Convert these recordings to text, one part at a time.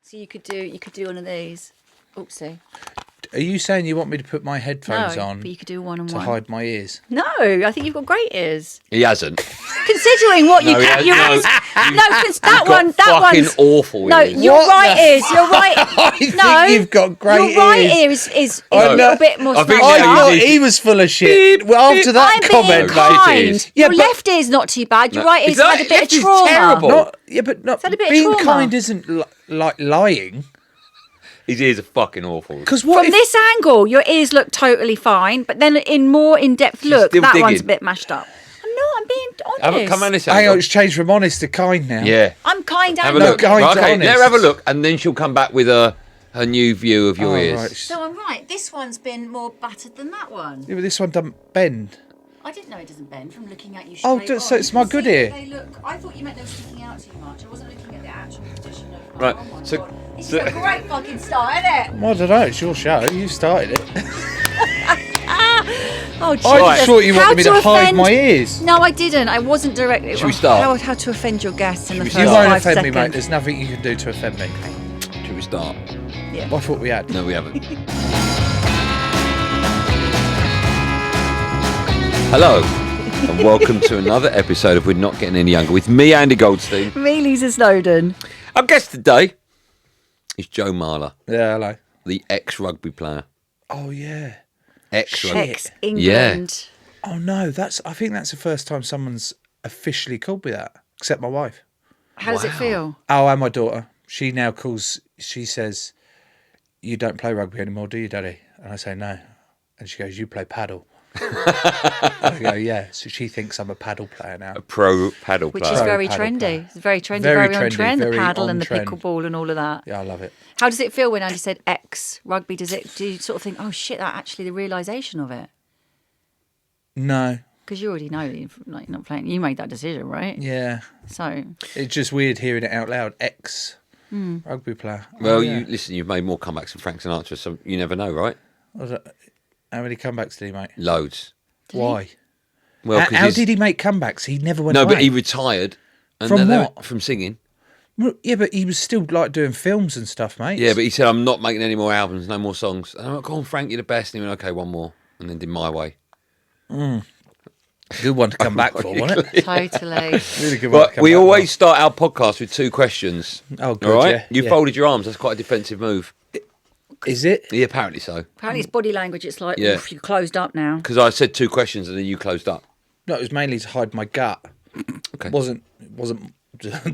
So you could do one of these. Oopsie. Are you saying you want me to put my headphones on but you could do one on to one. hide my ears? No, I think you've got great ears. He hasn't. Considering what your ears. That one's fucking awful. No, ears. your right ears. Your right. I think you've got great ears. Your right ear is a little bit more. I think smashed I up. thought he was full of shit. Well, after that I'm comment, being kind. mate. Yeah, Your left ear's not too bad. Your right ear's It's had a like- bit of left is trauma. terrible. had a bit of being trauma. kind isn't like lying. His ears are fucking awful. Because From this angle, your ears look totally fine, but then in more in-depth look, still that digging. one's a bit mashed up. I'm being honest. Come on this Hang angle. on, it's changed from honest to kind now. Yeah. I'm kind Have and a look. kind Right, to okay, honest. let her have a look, and then she'll come back with her new view of your ears. Right. So I'm right. This one's been more battered than that one. Yeah, but this one doesn't bend. I didn't know it doesn't bend from looking at you Oh, straight so on. it's my You can good see ear. that they look. I thought you meant they were sticking out too much. I wasn't looking at the actual position of. Right, Oh my so- God. This so- is a great fucking start, isn't it? Well, I don't know. It's your show. You started it. Oh, Jesus. I just thought you How wanted me to hide offend- my ears. No, I didn't. I wasn't directly. Should we start? How to offend your guests in the we first You start? won't 5 offend seconds. me, mate. There's nothing you can do to offend me. Should we start? Yeah. I thought we had. No, we haven't. Hello, and welcome to another episode of We're Not Getting Any Younger with me, Andy Goldstein. Me, Lisa Snowden. Our guest today is Joe Marler, Yeah, hello. the ex-rugby player. Oh, yeah. Ex-rugby. Ex-England. Oh, no. I think that's the first time someone's officially called me that, except my wife. How does it feel? Oh, and my daughter. She says, you don't play rugby anymore, do you, Daddy? And I say, no. And she goes, you play paddle. I go, yeah. So she thinks I'm a paddle player now. A pro paddle Which player. is very Paddle trendy. player. It's very trendy, Very very on trendy, trend. The very paddle on and the trend. pickleball and all of that. Yeah, I love it. How does it feel when Andy said ex-rugby? Do you sort of think, oh shit, that actually the realisation of it? No. Because you already know that you're not playing. You made that decision, right? Yeah. So It's just weird hearing it out loud. Ex-rugby player. Well, Oh, yeah. you've made more comebacks than Frank Sinatra, so you never know, right? How many comebacks did he make? Loads. Why? Well, How did he make comebacks? He never went away. but he retired. And From then what? From singing. Well, yeah, but he was still like doing films and stuff, mate. Yeah, but he said, I'm not making any more albums, no more songs. And I'm like, go on, Frank, you're the best. And he went, okay, one more. And then did My Way. Good one to come back for, wasn't it? totally. Really good one. But we always start our podcast with 2 questions. Oh, good, All right? yeah, You yeah. folded your arms. That's quite a defensive move. Is it? Yeah, apparently so. Apparently it's body language. It's like, Yeah. oof, you're closed up now. Because I said 2 questions and then you closed up. No, it was mainly to hide my gut. Okay. It wasn't.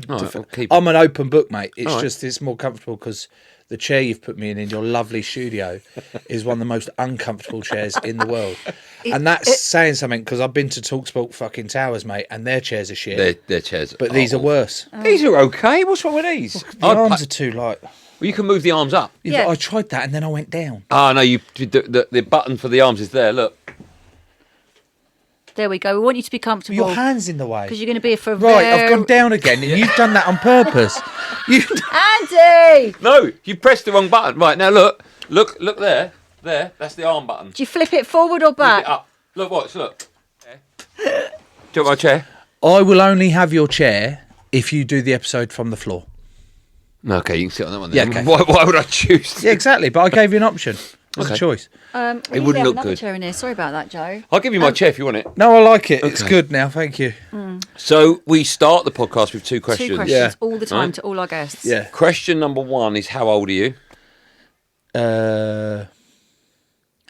I'll keep I'm an open book, mate. It's All right. just it's more comfortable because the chair you've put me in your lovely studio is one of the most uncomfortable chairs in the world, and that's saying something because I've been to Talksport fucking Towers, mate, and their chairs are shit. Their chairs. But these are worse. These are okay. What's wrong with these? The arms are too light. Well, you can move the arms up. Yeah, Yeah. but I tried that and then I went down. Ah, no, the button for the arms is there. Look. There we go. We want you to be But comfortable. your hand's in the way. Because you're going to be for Right, I've gone down again, and you've done that on purpose. You. Andy! No, you pressed the wrong button. Right, now look there. There, that's the arm button. Do you flip it forward or Lift back? it up. Look, watch, look. Do you want my chair? I will only have your chair if you do the episode from the floor. Okay, you can sit on that one then. Yeah, okay. Why would I choose? Yeah, exactly. But I gave you an option. It was Okay. a choice. We wouldn't usually have look another good. chair in here. Sorry about that, Joe. I'll give you my chair if you want it. No, I like it. It's Okay. good now. Thank you. So we start the podcast with 2 questions. 2 questions Yeah. all the time Right. to all our guests. Yeah. Question number 1 is, how old are you?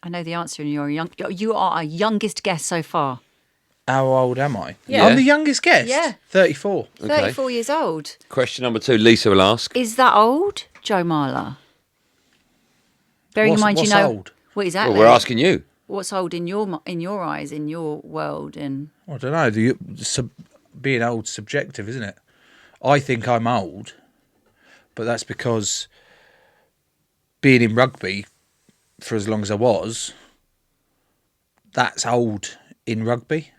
I know the answer, and you are our youngest guest so far. How old am I? Yeah. I'm the youngest guest. Yeah. 34. Okay. 34 years old. Question number 2, Lisa will ask. Is that old, Joe Marler? Bearing in mind, what's you know old? what exactly. Well, we're asking you. What's old in your eyes, in your world, and I don't know. Being old subjective, isn't it? I think I'm old, but that's because being in rugby for as long as I was, that's old in rugby.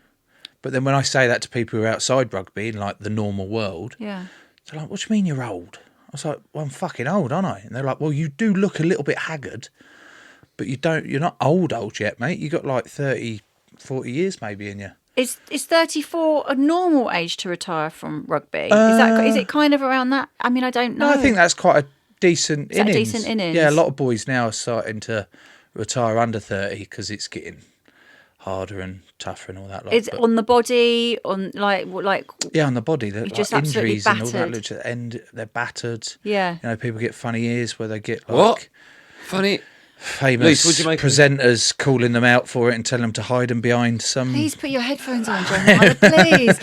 But then when I say that to people who are outside rugby, in like the normal world, yeah. they're like, what do you mean you're old? I was like, well, I'm fucking old, aren't I? And they're like, well, you do look a little bit haggard, but you're not old yet, mate. You got like 30, 40 years maybe in you. Is 34 a normal age to retire from rugby? Is it kind of around that? I mean, I don't know. No, I think that's quite a decent Is that a innings. decent innings? Yeah, a lot of boys now are starting to retire under 30 because it's getting harder and tougher and all that. It's on the body, on like yeah, on the body. Like just absolutely injuries and all that. battered. Which at the end, they're battered. Yeah. You know, people get funny ears where they get like What? Funny. famous Luce, what'd you make of this? presenters calling them out for it and telling them to hide them behind some. Please put your headphones on, Joe Marler, please.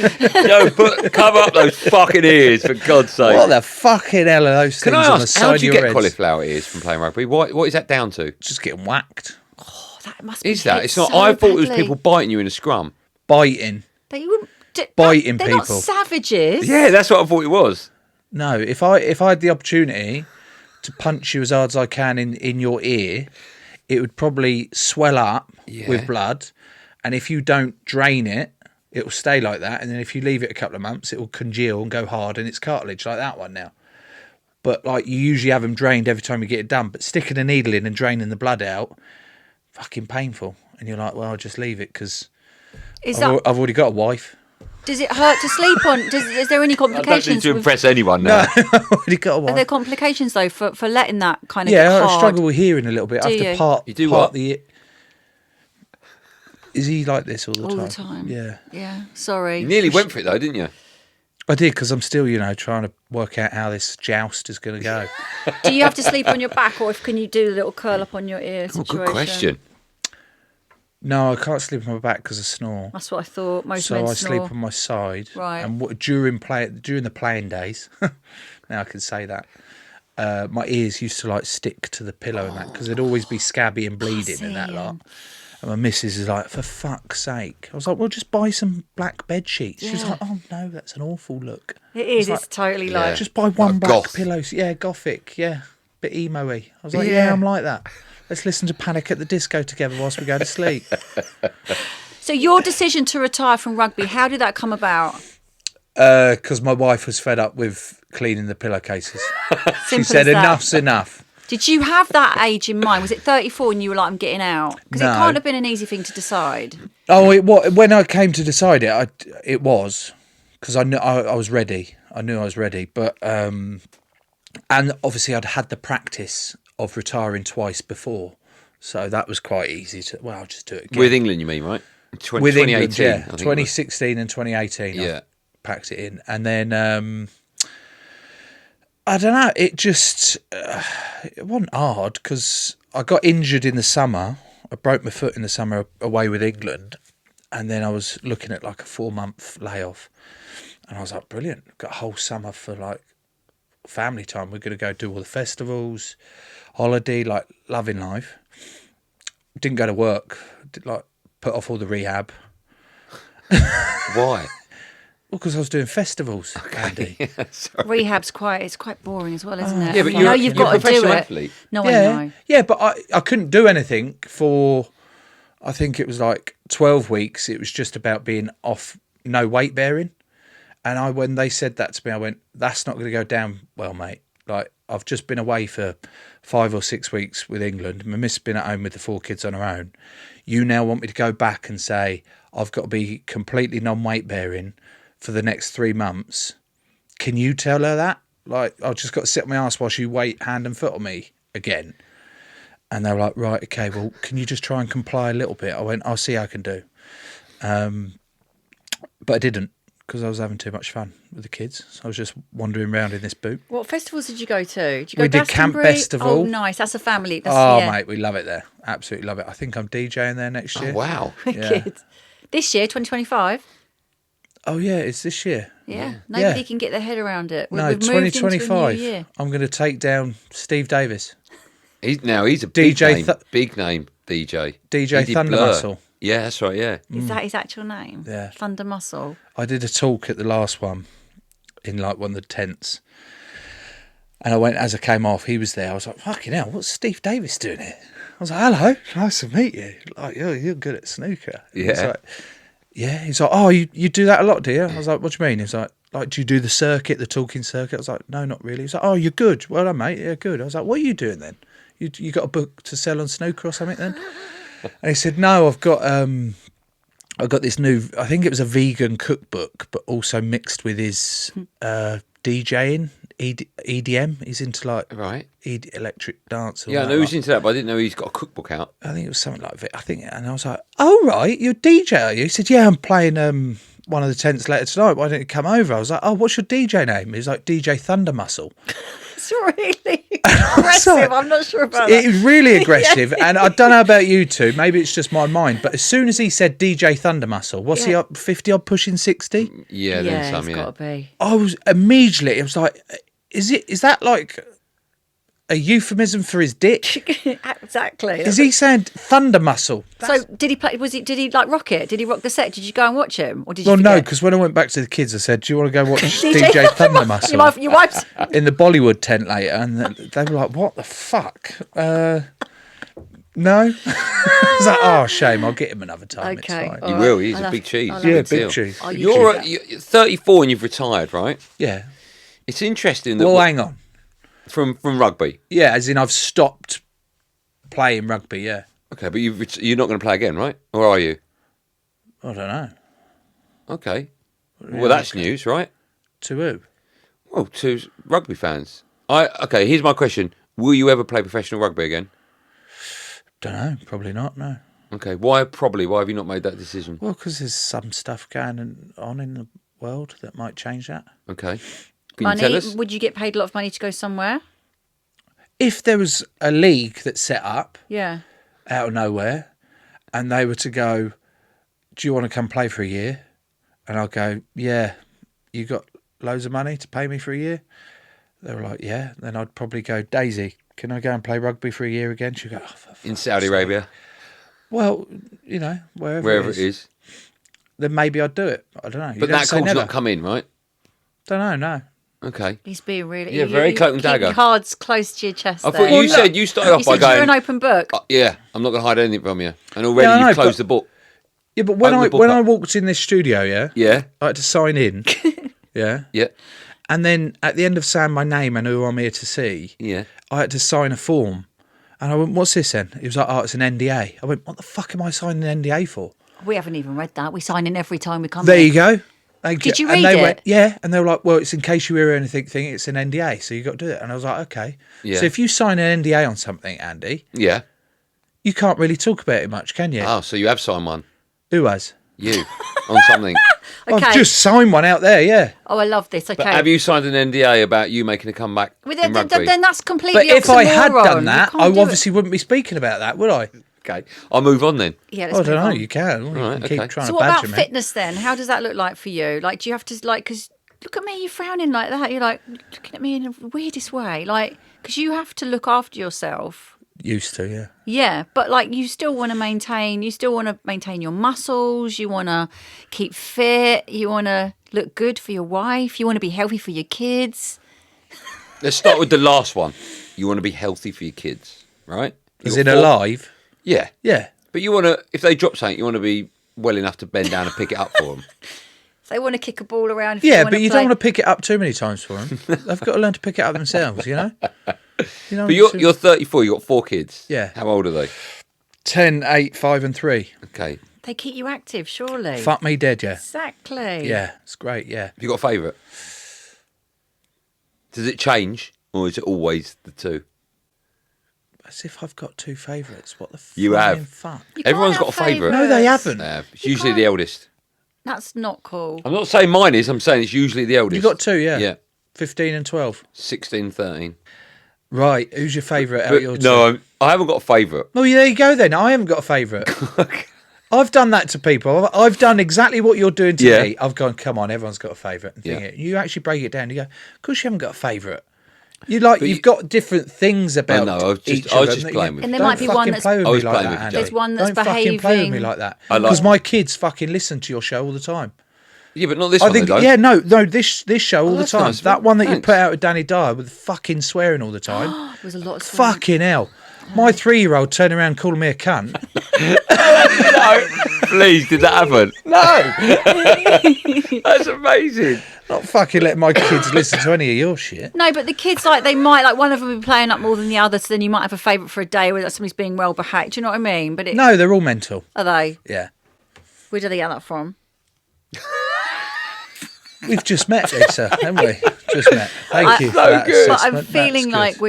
Joe, cover up those fucking ears, for God's sake. What the fucking hell are those Can things I on the ask, side how of do you your get heads? cauliflower ears from playing rugby? What is that down to? Just getting whacked, Oh, that must be Is that? hit It's not. so I thought it was badly. people biting you in a scrum. biting. That you wouldn't Biting they're people. not savages. Yeah, that's what I thought it was. No, if I had the opportunity to punch you as hard as I can in your ear, it would probably swell up with blood, and if you don't drain it, it will stay like that. And then if you leave it a couple of months, it will congeal and go hard, and it's cartilage like that one now. But like you usually have them drained every time you get it done. But sticking a needle in and draining the blood out, fucking painful. And you're like, well, I'll just leave it because I've already got a wife. Does it hurt to sleep on? Is there any I don't need complications? to impress anyone now. I've already got a wife. Are there complications though for letting that kind of Yeah, get I hard? struggle with hearing a little bit. I have Do to you? part. You do part what? the. Is he like this all the time? All the time. Yeah, Yeah. Sorry. You nearly went for it though, didn't you? I did because I'm still, trying to work out how this joust is going to go. Do you have to sleep on your back, or can you do a little curl up on your ear Oh, situation? good question. No, I can't sleep on my back because I snore. That's what I thought. Most So men I snore. sleep on my side. Right. And during the playing days, now I can say that. My ears used to like stick to the pillow and that because there'd always be scabby and bleeding and that see, lot. And my missus is like, for fuck's sake. I was like, well, just buy some black bed sheets. She was Yeah. like, oh no, that's an awful look. It is. I was It's totally Yeah. like. Just buy one Like black goth. pillow. Yeah, gothic. Yeah, bit emo-y. I was like, Yeah. yeah, I'm like that. Let's listen to Panic at the Disco together whilst we go to sleep. So your decision to retire from rugby, how did that come about? Because my wife was fed up with cleaning the pillowcases. She Simple said, as that. enough's enough. Did you have that age in mind? Was it 34 and you were like, I'm getting out? Because No. it can't have been an easy thing to decide. Oh, when I came to decide it was because I knew I was ready. I knew I was ready, but and obviously I'd had the practice of retiring twice before, so that was quite easy to. Well, I'll just do it again. With England, you mean, right? With 2018, England, yeah, I think it was. 2016 and 2018. Yeah. I packed it in, and then I don't know. It just it wasn't hard because I got injured in the summer. I broke my foot in the summer away with England, and then I was looking at like a 4-month layoff, and I was like, brilliant! Got a whole summer for like family time. We're going to go do all the festivals, holiday, like loving life. Didn't go to work. Put off all the rehab. Why? Well, because I was doing festivals, Andy. Rehab's quite boring as well, isn't it? Yeah, but I you're, know you've you're got a to do professional it. athlete. No, yeah, I know. yeah, but I couldn't do anything for. I think it was like 12 weeks. It was just about being off, no weight bearing. And when they said that to me, I went, "That's not going to go down well, mate. Like I've just been away for 5 or 6 weeks with England. My miss has been at home with the 4 kids on her own. You now want me to go back and say I've got to be completely non-weight bearing for the next 3 months? Can you tell her that? Like I've just got to sit on my ass while she wait hand and foot on me again." And they were like, right, okay, well, can you just try and comply a little bit? I went, I'll see how I can do. But I didn't because I was having too much fun with the kids. So I was just wandering around in this boot. What festivals did you go to? Did you go We did Camp Glastonbury? Festival. Oh, nice. That's a family. That's, Oh, yeah. mate, we love it there. Absolutely love it. I think I'm DJing there next year. Oh, wow. Wicked. This year, 2025. Oh, yeah, it's this year. Yeah. Nobody Yeah. can get their head around it. No, We've moved into a new 2025. year. I'm going to take down Steve Davis. He's a big DJ name. Big name DJ. DJ He did Thunder Blur. Muscle. Yeah, that's right, yeah. Is that his actual name? Yeah. Thunder Muscle. I did a talk at the last one in like one of the tents. And I went, as I came off, he was there. I was like, fucking hell, what's Steve Davis doing here? I was like, hello, nice to meet you. Like, you're good at snooker. Yeah. He's like, yeah. He's like, oh, you do that a lot, do you? I was like, what do you mean? He's like, do you do the circuit, the talking circuit? I was like, no, not really. He's like, oh, you're good. Well done, mate. Yeah, good. I was like, what are you doing then? You got a book to sell on snooker or something then? And he said, no, I've got I got this new, I think it was a vegan cookbook, but also mixed with his DJing, EDM. He's into like Right. electric dance. Yeah, I know he's into that, but I didn't know he's got a cookbook out. I think it was something like that. I think, and I was like, "Oh right, you're a DJ, are you?" He said, "Yeah, I'm playing one of the tents later tonight. Why don't you come over?" I was like, "Oh, what's your DJ name?" He was like, "DJ Thunder Muscle." It's really aggressive. I'm not sure about It that. was really aggressive, and I don't know about you two. Maybe it's just my mind, but as soon as he said DJ Thunder Muscle, what's he up 50 odd, pushing 60? Yeah, then Yeah, some. it's Yeah. got to be. I was immediately. It was like, is that like a euphemism for his dick? Exactly. Is he saying Thunder Muscle? So did he play? Did he like rock it? Did he rock the set? Did you go and watch him, or did you? Well, no, forget? because when I went back to the kids, I said, "Do you want to go watch DJ Thunder Muscle?" Your wife's. In the Bollywood tent later, and they were like, "What the fuck?" No. I was like, "Oh, shame. I'll get him another time. Okay. It's fine." All You right. will. He's I'll a have- big cheese. I'll have Yeah, a big deal. cheese. Oh, Big you- You're, cheese. you're 34 and you've retired, right? Yeah. It's interesting that Well, hang on. from rugby. Yeah, as in I've stopped playing rugby. Yeah. Okay, but you're not going to play again, right? Or are you? I don't know. Okay. Well, that's news, right? To who? Well, to rugby fans. Okay, here's my question. Will you ever play professional rugby again? Don't know. Probably not. No. Okay, why probably? Why have you not made that decision? Well, because there's some stuff going on in the world that might change that. Okay. Can you tell Money? us? Would you get paid a lot of money to go somewhere? If there was a league that's set up Yeah. out of nowhere and they were to go, "Do you want to come play for a year?" And I'll go, "Yeah, you got loads of money to pay me for a year?" They were like, "Yeah." Then I'd probably go, "Daisy, can I go and play rugby for a year again?" She'd go, "Oh, for In fuck's Saudi sake." Arabia, Well, wherever it is. Then maybe I'd do it. I don't know. But that call's not come in, right? Don't know, no. Okay. He's being really. Yeah, very cloak and keep dagger. your cards close to your chest. I there. thought you said you started off You by said you're going, an open book. yeah, I'm not going to hide anything from you. And already Yeah, I know, you've closed but- the book. Yeah, but when Open I the book when up. I walked in this studio, yeah, Yeah, I had to sign in. Yeah. yeah, And then at the end of saying my name and who I'm here to see, yeah. I had to sign a form. And I went, "What's this then?" He was like, "Oh, it's an NDA." I went, "What the fuck am I signing an NDA for?" We haven't even read that. We sign in every time we come There here. you go. Did you and read they it? Went, yeah. And they were like, "Well, it's in case you hear anything, it's an NDA, so you got to do it." And I was like, "Okay." Yeah. So if you sign an NDA on something, Andy, Yeah. you can't really talk about it much, can you? Oh, so you have signed one. Who has? You. On something. Okay. I've just signed one out there, yeah. Oh, I love this. Okay. But have you signed an NDA about you making a comeback Well, in rugby? then that's completely. But if I had oxymoron. done You that, can't I do it. obviously wouldn't be speaking about that, would I? Okay. I'll move on then. Yeah, I let's don't move know. on. You can. You Right, can keep okay. trying So to what badger about me. fitness then? How does that look like for you? Like, do you have to like? Because look at me, you're frowning like that. You're like looking at me in the weirdest way. Like, because you have to look after yourself. Used to, yeah. Yeah, but like you still want to maintain. You still want to maintain your muscles. You want to keep fit. You want to look good for your wife. You want to be healthy for your kids. Let's start with the last one. You want to be healthy for your kids, right? Is You've it got four- alive? Yeah. Yeah. But you want to, if they drop something, you want to be well enough to bend down and pick it up for them. If they want to kick a ball around. If Yeah, they want but to you play. don't want to pick it up too many times for them. They've got to learn to pick it up themselves, you know? You know But you're 34, you've got 4 kids. Yeah. How old are they? 10, 8, 5 and 3. Okay. They keep you active, surely. Fuck me dead, yeah. Exactly. Yeah, it's great, yeah. Have you got a favourite? Does it change, or is it always the two? As if I've got 2 favourites. What the You flying have. fuck? You Everyone's can't got have a favourite. No, they favourites. haven't. It's usually the can't- eldest. That's not cool. I'm not saying mine is, I'm saying it's usually the eldest. You got 2, yeah? Yeah. 15 and 12. 16, 13. Right, who's your favourite out But of your 2? no, I haven't got a favourite. Well, there you go then. I haven't got a favourite. I've done that to people. I've done exactly what you're doing to Yeah. me. I've gone, come on, everyone's got a favourite. And Yeah. think it. You actually break it down. You go, of course you haven't got a favourite. You've got different things about I was just- each I was of just them. playing with And you. there Don't might be one fucking that's- play with I me was like playing that, with you, Andy. Joe. There's one that's Don't fucking play with me behaving. like that. I like- Because my kids fucking listen to your show all the time. Yeah, but not this I one, think, they don't. yeah, no, this show all the that's time. nice. That one that you Thanks. put out with Danny Dyer with fucking swearing all the time. There's a lot of swearing. Fucking hell. My 3-year-old turning around calling me a cunt. No, please, did that happen? No, That's amazing. not fucking letting my kids listen to any of your shit. No, but the kids, like, they might, like, one of them will be playing up more than the other, so then you might have a favourite for a day where somebody's being well behaved. Do you know what I mean? But No, they're all mental. Are they? Yeah. Where did they get that from? We've just met, Lisa, haven't we? Just met. Thank you for that good. But assessment. I'm feeling That's like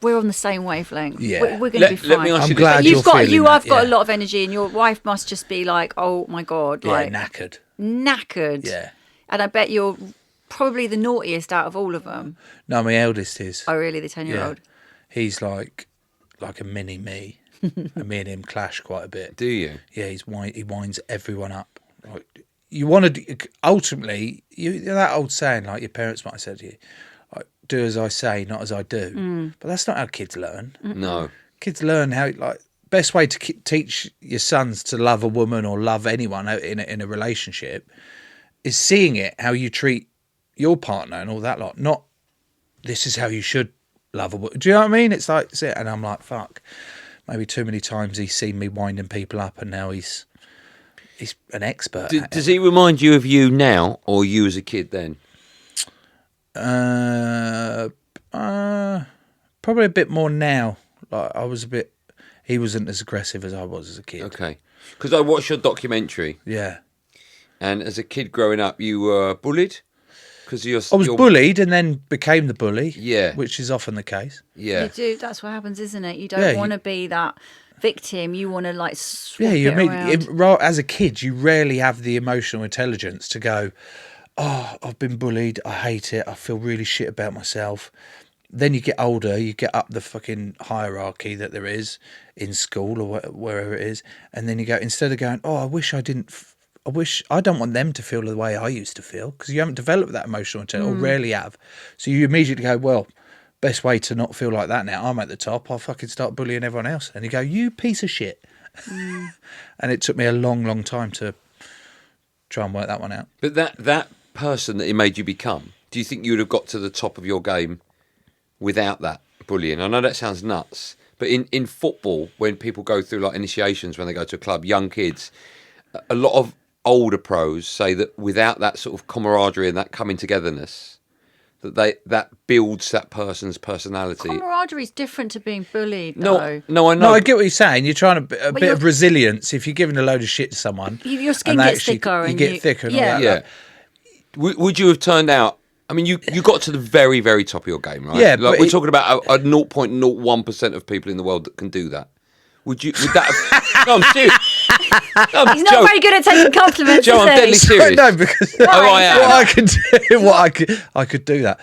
we're on the same wavelength. Yeah. We're going to be fine. Let me ask I'm you glad this. you're feeling You that, have got a yeah. lot of energy, and your wife must just be like, oh my God, Yeah, like knackered. knackered. Yeah. And I bet you're probably the naughtiest out of all of them. No, my eldest is. Oh, really? The 10-year-old? He's like a mini me. And me and him clash quite a bit. Do you? Yeah, he winds everyone up. Like, you want to ultimately, that old saying, like your parents might have said to you, like, do as I say, not as I do. But that's not how kids learn. No. Kids learn how, like, best way to teach your sons to love a woman or love anyone in a relationship is seeing it, how you treat your partner and all that lot. Not, this is how you should love a woman. Do you know what I mean? It's like, and I'm like, fuck. Maybe too many times he's seen me winding people up, and now he's an expert. Does he remind you of you now, or you as a kid then? Probably a bit more now. Like he wasn't as aggressive as I was as a kid. Okay. Because I watched your documentary, Yeah. and as a kid growing up, you were bullied? Because I was bullied and then became the bully. Yeah. Which is often the case. Yeah. You do. That's what happens, isn't it? You don't Yeah, want to be that victim. You want to like swap Yeah, you it mean around. as a kid, you rarely have the emotional intelligence to go, "Oh, I've been bullied. I hate it. I feel really shit about myself." Then you get older, you get up the fucking hierarchy that there is in school or wherever it is, and then you go, instead of going, "Oh, I wish I didn't." I don't want them to feel the way I used to feel, because you haven't developed that emotional intelligence, or rarely have. So you immediately go, well, best way to not feel like that now, I'm at the top, I'll fucking start bullying everyone else. And you go, you piece of shit. And it took me a long, long time to try and work that one out. But that person that it made you become, do you think you would have got to the top of your game without that bullying? I know that sounds nuts, but in football, when people go through like initiations, when they go to a club, young kids, a lot of older pros say that without that sort of camaraderie and that coming togetherness, that builds that person's personality. Camaraderie is different to being bullied, No, though. no, I know. No, I get what you're saying. You're trying a bit you're- of resilience. If you're giving a load of shit to someone, Your skin and they gets actually- thicker, you and get thicker and all that. Yeah. Would you have turned out? I mean, you got to the very, very top of your game, right? Yeah, like but we're talking about a 0.01% of people in the world that can do that. Would that have... No, I'm serious. No, He's not Joe, very good at taking compliments, Joe, I'm is he? deadly serious. No, because Oh, I am. I could do that.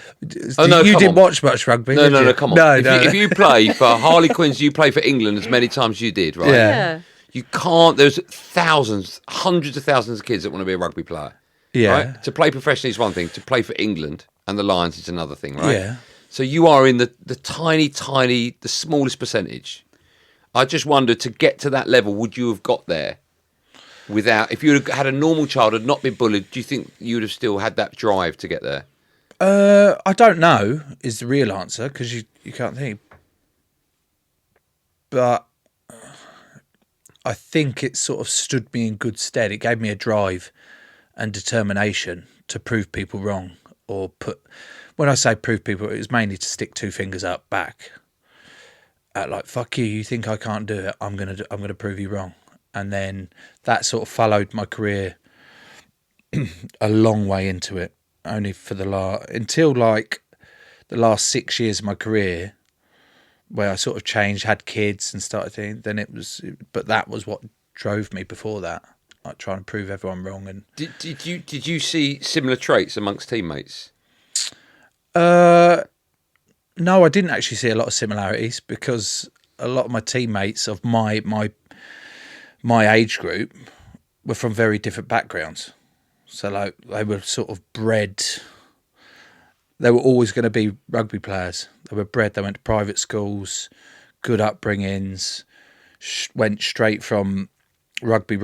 Oh, no, you come didn't on. watch much rugby, No, did no, you? no, come on. No, If you play for Harlequins, you play for England as many times as you did, right? Yeah. You can't... There's thousands, hundreds of thousands of kids that want to be a rugby player. Yeah. Right? To play professionally is one thing. To play for England and the Lions is another thing, right? Yeah. So you are in the tiny, the smallest percentage. I just wondered, to get to that level, would you have got there without... If you had a normal child and not been bullied, do you think you would have still had that drive to get there? I don't know is the real answer, because you can't think. But I think it sort of stood me in good stead. It gave me a drive and determination to prove people wrong, or when I say prove people, it was mainly to stick two fingers up back at like, fuck you, you think I can't do it, I'm gonna prove you wrong. And then that sort of followed my career a long way into it, only for until like the last 6 years of my career, where I sort of changed, had kids and started doing, but that was what drove me before that, like trying to prove everyone wrong. And Did you see similar traits amongst teammates? no, I didn't actually see a lot of similarities, because a lot of my teammates of my age group were from very different backgrounds. So like they were sort of bred. They were always going to be rugby players. They were bred. They went to private schools, good upbringings, went straight from rugby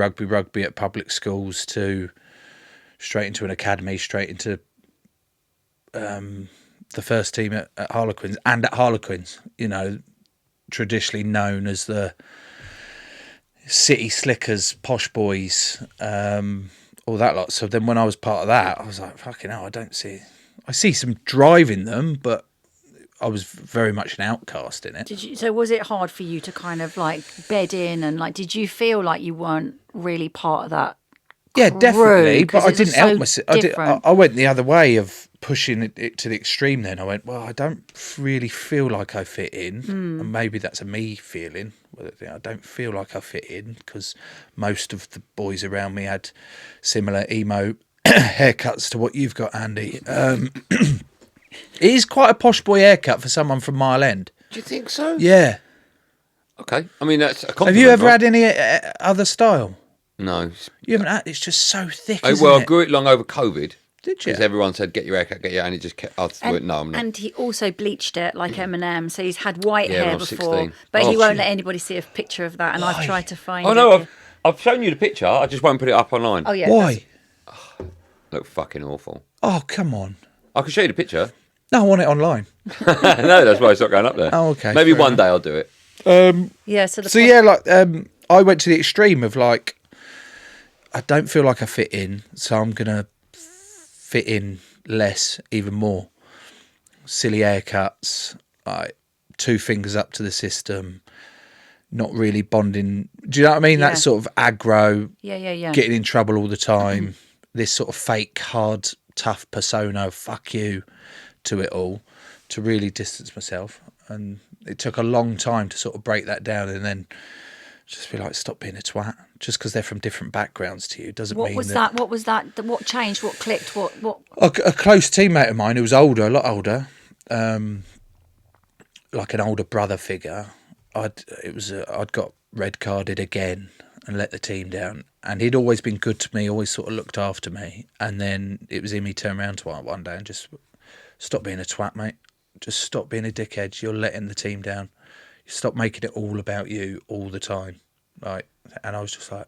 at public schools to straight into an academy, straight into the first team at Harlequins. And at Harlequins, traditionally known as the city slickers, posh boys, all that lot. So then when I was part of that, I was like, fucking hell, I see some drive in them, but I was very much an outcast in it. So was it hard for you to kind of like bed in and like, did you feel like you weren't really part of that? Yeah, definitely. But 'Cause I it's didn't so help myself. different. I went the other way of pushing it to the extreme. Then I went, well, I don't really feel like I fit in, and maybe that's a me feeling. I don't feel like I fit in because most of the boys around me had similar emo haircuts to what you've got, Andy. It is quite a posh boy haircut for someone from Mile End. Do you think so? Yeah. Okay. I mean, that's a compliment. Have you ever right? had any other style? No. You haven't had. It's just so thick. I Isn't it? grew it long over COVID. Did you? Because everyone said, get your haircut, and it just kept... I went, no, I'm not. And he also bleached it like Eminem, so he's had white Yeah, when I hair was before, 16. but he Oh, won't shit. let anybody see a picture of that. And I've Why? tried to find. Oh, it. no, I've shown you the picture. I just won't put it up online. Oh yeah. Why? Look fucking awful. Oh, come on. I can show you the picture. No, I want it online. No, that's why it's not going up there. Oh, okay, Maybe fair one enough. day I'll do it. Yeah. So the So yeah, like I went to the extreme of like, I don't feel like I fit in, so I'm gonna fit in less, even more. Silly haircuts, like 2 fingers up to the system, not really bonding. Do you know what I mean? Yeah. That sort of aggro, yeah. getting in trouble all the time. This sort of fake, hard, tough persona, fuck you, to it all, to really distance myself. And it took a long time to sort of break that down and then just be like, stop being a twat. Just because they're from different backgrounds to you doesn't What mean was that? What was that? What changed? What clicked? What? A close teammate of mine who was older, a lot older, like an older brother figure. I'd got red carded again and let the team down. And he'd always been good to me, always sort of looked after me. And then it was him, he turned around to one day and just, stop being a twat, mate. Just stop being a dickhead. You're letting the team down. Stop making it all about you all the time. Like, and I was just like,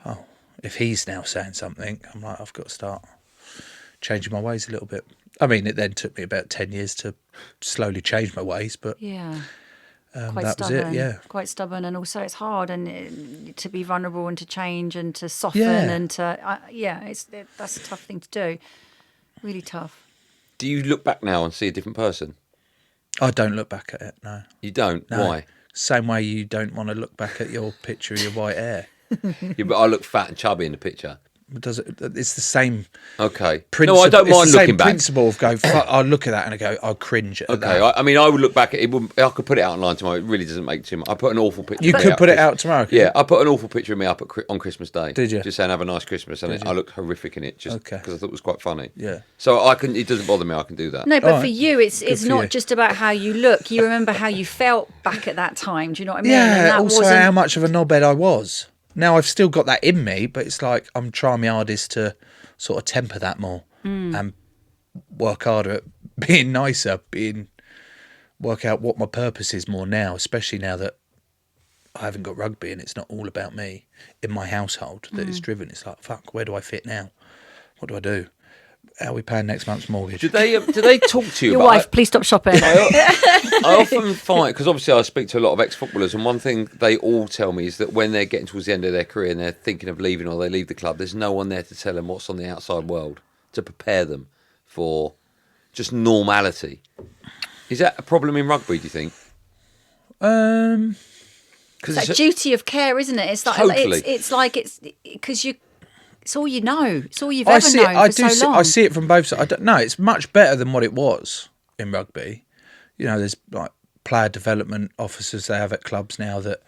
oh, if he's now saying something, I'm like, I've got to start changing my ways a little bit. I mean, it then took me about 10 years to slowly change my ways, but Yeah. that was stubborn, it, yeah. Quite stubborn, and also it's hard and to be vulnerable and to change and to soften Yeah. and to that's a tough thing to do. Really tough. Do you look back now and see a different person? I don't look back at it, no. You don't? No. Why? Same way you don't want to look back at your picture of your white hair. Yeah, but I look fat and chubby in the picture. Does it? It's the same Okay. principle. No, I don't it's mind the looking same back. principle of go, fuck, I look at that and I go, I'll cringe at Okay, that. I mean, I would look back at it. I could put it out online tomorrow. It really doesn't make too much. I put an awful picture. You of me could up put it Chris- out tomorrow, couldn't Yeah, you? I put an awful picture of me up on Christmas Day. Did you? Just saying, have a nice Christmas, and I looked horrific in it, just Okay. because I thought it was quite funny. Yeah. So I can. It doesn't bother me. I can do that. No, but All for right. you, it's for not you. just about how you look. You remember how you felt back at that time. Do you know what I mean? And Yeah, that also wasn't- how much of a knobhead I was. Now I've still got that in me, but it's like I'm trying my hardest to sort of temper that more and work harder at being nicer, work out what my purpose is more now, especially now that I haven't got rugby and it's not all about me in my household that it's driven. It's like, fuck, where do I fit now? What do I do? How are we paying next month's mortgage? Do they talk to you? Your about wife, please stop shopping. I often find, because obviously I speak to a lot of ex-footballers, and one thing they all tell me is that when they're getting towards the end of their career and they're thinking of leaving or they leave the club, there's no one there to tell them what's on the outside world to prepare them for just normality. Is that a problem in rugby, do you think? Because It's that duty of care, isn't it? It's like Totally. it's because it's all you know. It's all you've ever known I for so long. I see it from both sides. I don't know. It's much better than what it was in rugby. You know, there's like player development officers they have at clubs now that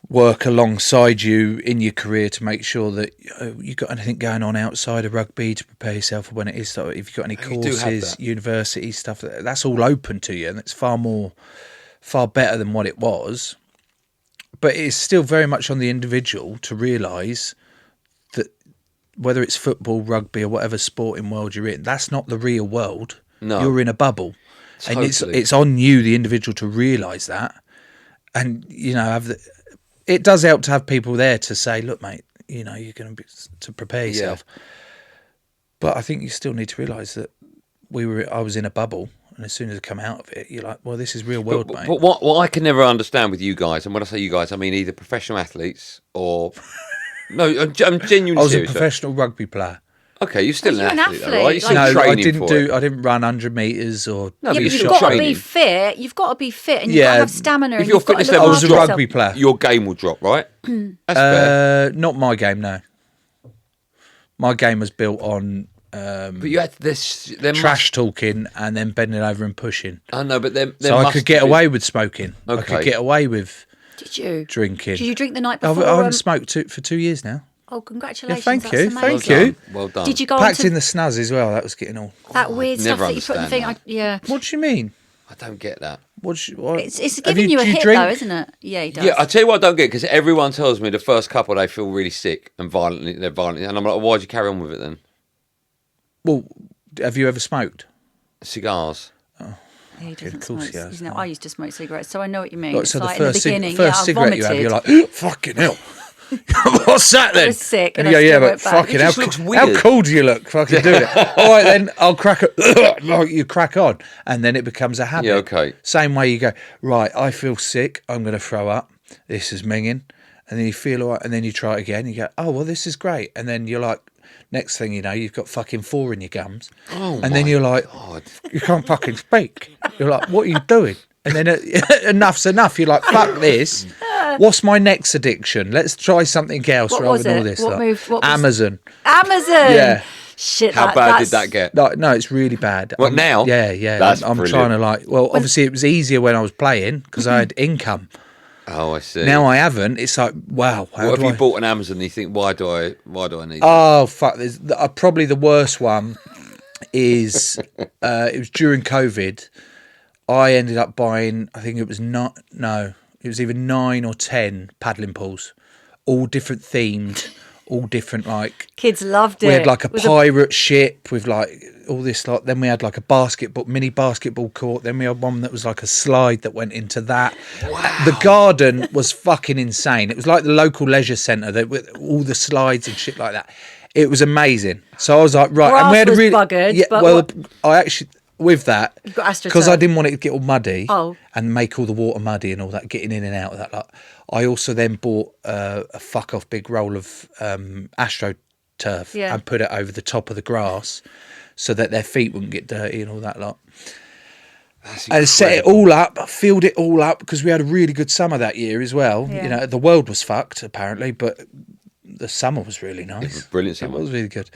work alongside you in your career to make sure that you've got anything going on outside of rugby to prepare yourself for when it is. So if you've got any You do have courses, that. university stuff, that's all open to you, and it's far better than what it was. But it's still very much on the individual to realise that whether it's football, rugby, or whatever sporting world you're in, that's not the real world. No. You're in a bubble. Totally. And it's on you, the individual, to realise that. And, you know, it does help to have people there to say, look, mate, you know, you're going to prepare yourself. But I think you still need to realise that I was in a bubble. And as soon as I come out of it, you're like, well, this is real world, mate. But what I can never understand with you guys, and when I say you guys, I mean either professional athletes or... No, I'm genuinely I was serious. a professional rugby player. Okay, you're still Well, an you're an athlete, though, athlete, right? You're still like- No, I training didn't for do. it. I didn't run 100 meters or. No, but Yeah, you're but you've still got to be training. fit. You've got to be fit, and you've got Yeah. to have stamina. If and your you've got to fitness look level I was a after rugby yourself. player. your game will drop, right? That's fair. Not my game. No, my game was built on But you had this. trash talking and then bending over and pushing. I know, but there So I must could get be- away with smoking. I Okay. could get away with Did you? drinking. Did you drink the night I before? haven't smoked for 2 years now. Oh, congratulations! thank That's you, amazing. thank you. Well done. Did you go on Packed to in the snaz as well. That was getting all. that weird stuff never that you put in the thing? understand Yeah, What do you mean? I don't get that. What? it's have giving you a do hit drink? though, isn't it? Yeah, he does. Yeah, I tell you what I don't get, because everyone tells me the first couple they feel really sick and they're violent, and I'm like, why'd you carry on with it then? Well, have you ever smoked? Cigars. He doesn't of course smoke. he has, No, I used to smoke cigarettes, so I know what you mean. Like, It's so the like in the first, beginning, first yeah, I cigarette you have, vomited. you're like, fucking hell. What's that then? was sick, And and you I go, yeah, still but went back. fucking It hell, just looks how weird. cool do you look? Fucking doing it. All right, then I'll crack it. Like you crack on, and then it becomes a habit. Yeah, okay. Same way you go, right, I feel sick, I'm going to throw up. This is minging. And then you feel all right, and then you try it again. You go, oh, well, this is great. And then you're like, next thing you know, you've got fucking 4 in your gums. Oh, and then you're like, God. you can't fucking speak. You're like, what are you doing? And then enough's enough. You're like, fuck this. What's my next addiction? Let's try something else What rather was than all it? this What stuff. move- what was- Amazon. Amazon. Yeah. Shit. How bad did that's- that get? No, it's really bad. What, now? Yeah, yeah. That's I'm brilliant. trying to like. Well, obviously it was easier when I was playing because I had income. Oh, I see. Now I haven't. It's like, wow. How What do if you I... bought an Amazon and you think, why do I need it? Oh fuck! There's probably the worst one is it was during COVID. I ended up buying. I think it was not. No, it was either 9 or 10 paddling pools, all different themed, all different like. Kids loved it. We had like a It was pirate ship with like all this like. Then we had like a mini basketball court. Then we had one that was like a slide that went into that. Wow. The garden was fucking insane. It was like the local leisure centre with all the slides and shit like that. It was amazing. So I was like, right, and we had Grass a was really buggered, yeah. but Well, what- I actually with that You've got AstroTurf. because I didn't want it to get all muddy Oh. and make all the water muddy and all that getting in and out of that. Like, I also then bought a fuck off big roll of AstroTurf Yeah. and put it over the top of the grass so that their feet wouldn't get dirty and all that lot. That's And set it incredible. all up, filled it all up because we had a really good summer that year as well. Yeah. You know, the world was fucked apparently, but the summer was really nice. It was brilliant It summer. was really good.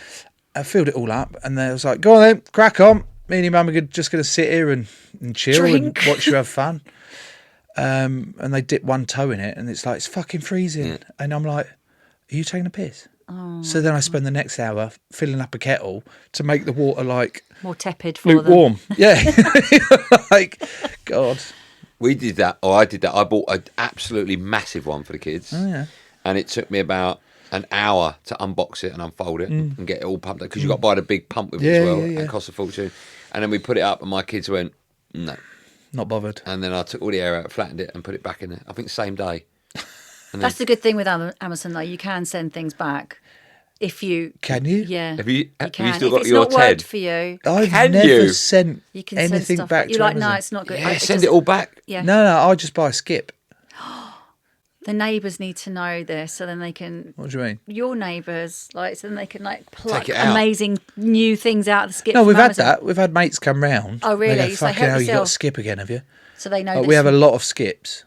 I filled it all up, and then I was like, "Go on then, crack on." Me and your mum are just going to sit here and chill Drink. and watch you have fun. And they dip one toe in it, and it's like it's fucking freezing. And I'm like, "Are you taking a piss?" So then I spend the next hour filling up a kettle to make the water like more tepid for them. lukewarm. Yeah, like God. We did that, or I did that. I bought an absolutely massive one for the kids. Oh, yeah. And it took me about an hour to unbox it and unfold it and get it all pumped up. Because you got to buy the big pump with it Yeah, as well. yeah, yeah. It costs a fortune. And then we put it up, and my kids went, no. Not bothered. And then I took all the air out, flattened it, and put it back in there. I think the same day. That's the good thing with Amazon, though. You can send things back if you. Can you? Yeah. Have you can. still if got it's your not worked 10? for you, I've Can never you? sent you can send anything stuff back to You're like, no, Amazon. it's not good. Yeah, send it all back. Yeah. No, I just buy a skip. The neighbours need to know this, so then they can. What do you mean? Your neighbours, like, so then they can like pluck it out. amazing new things out of the skip. No, from we've had Amazon. that. We've had mates come round. Oh, really? They go, So fucking help hell, you got a yourself. skip again, have you? So they know. Like, that we have a lot of skips.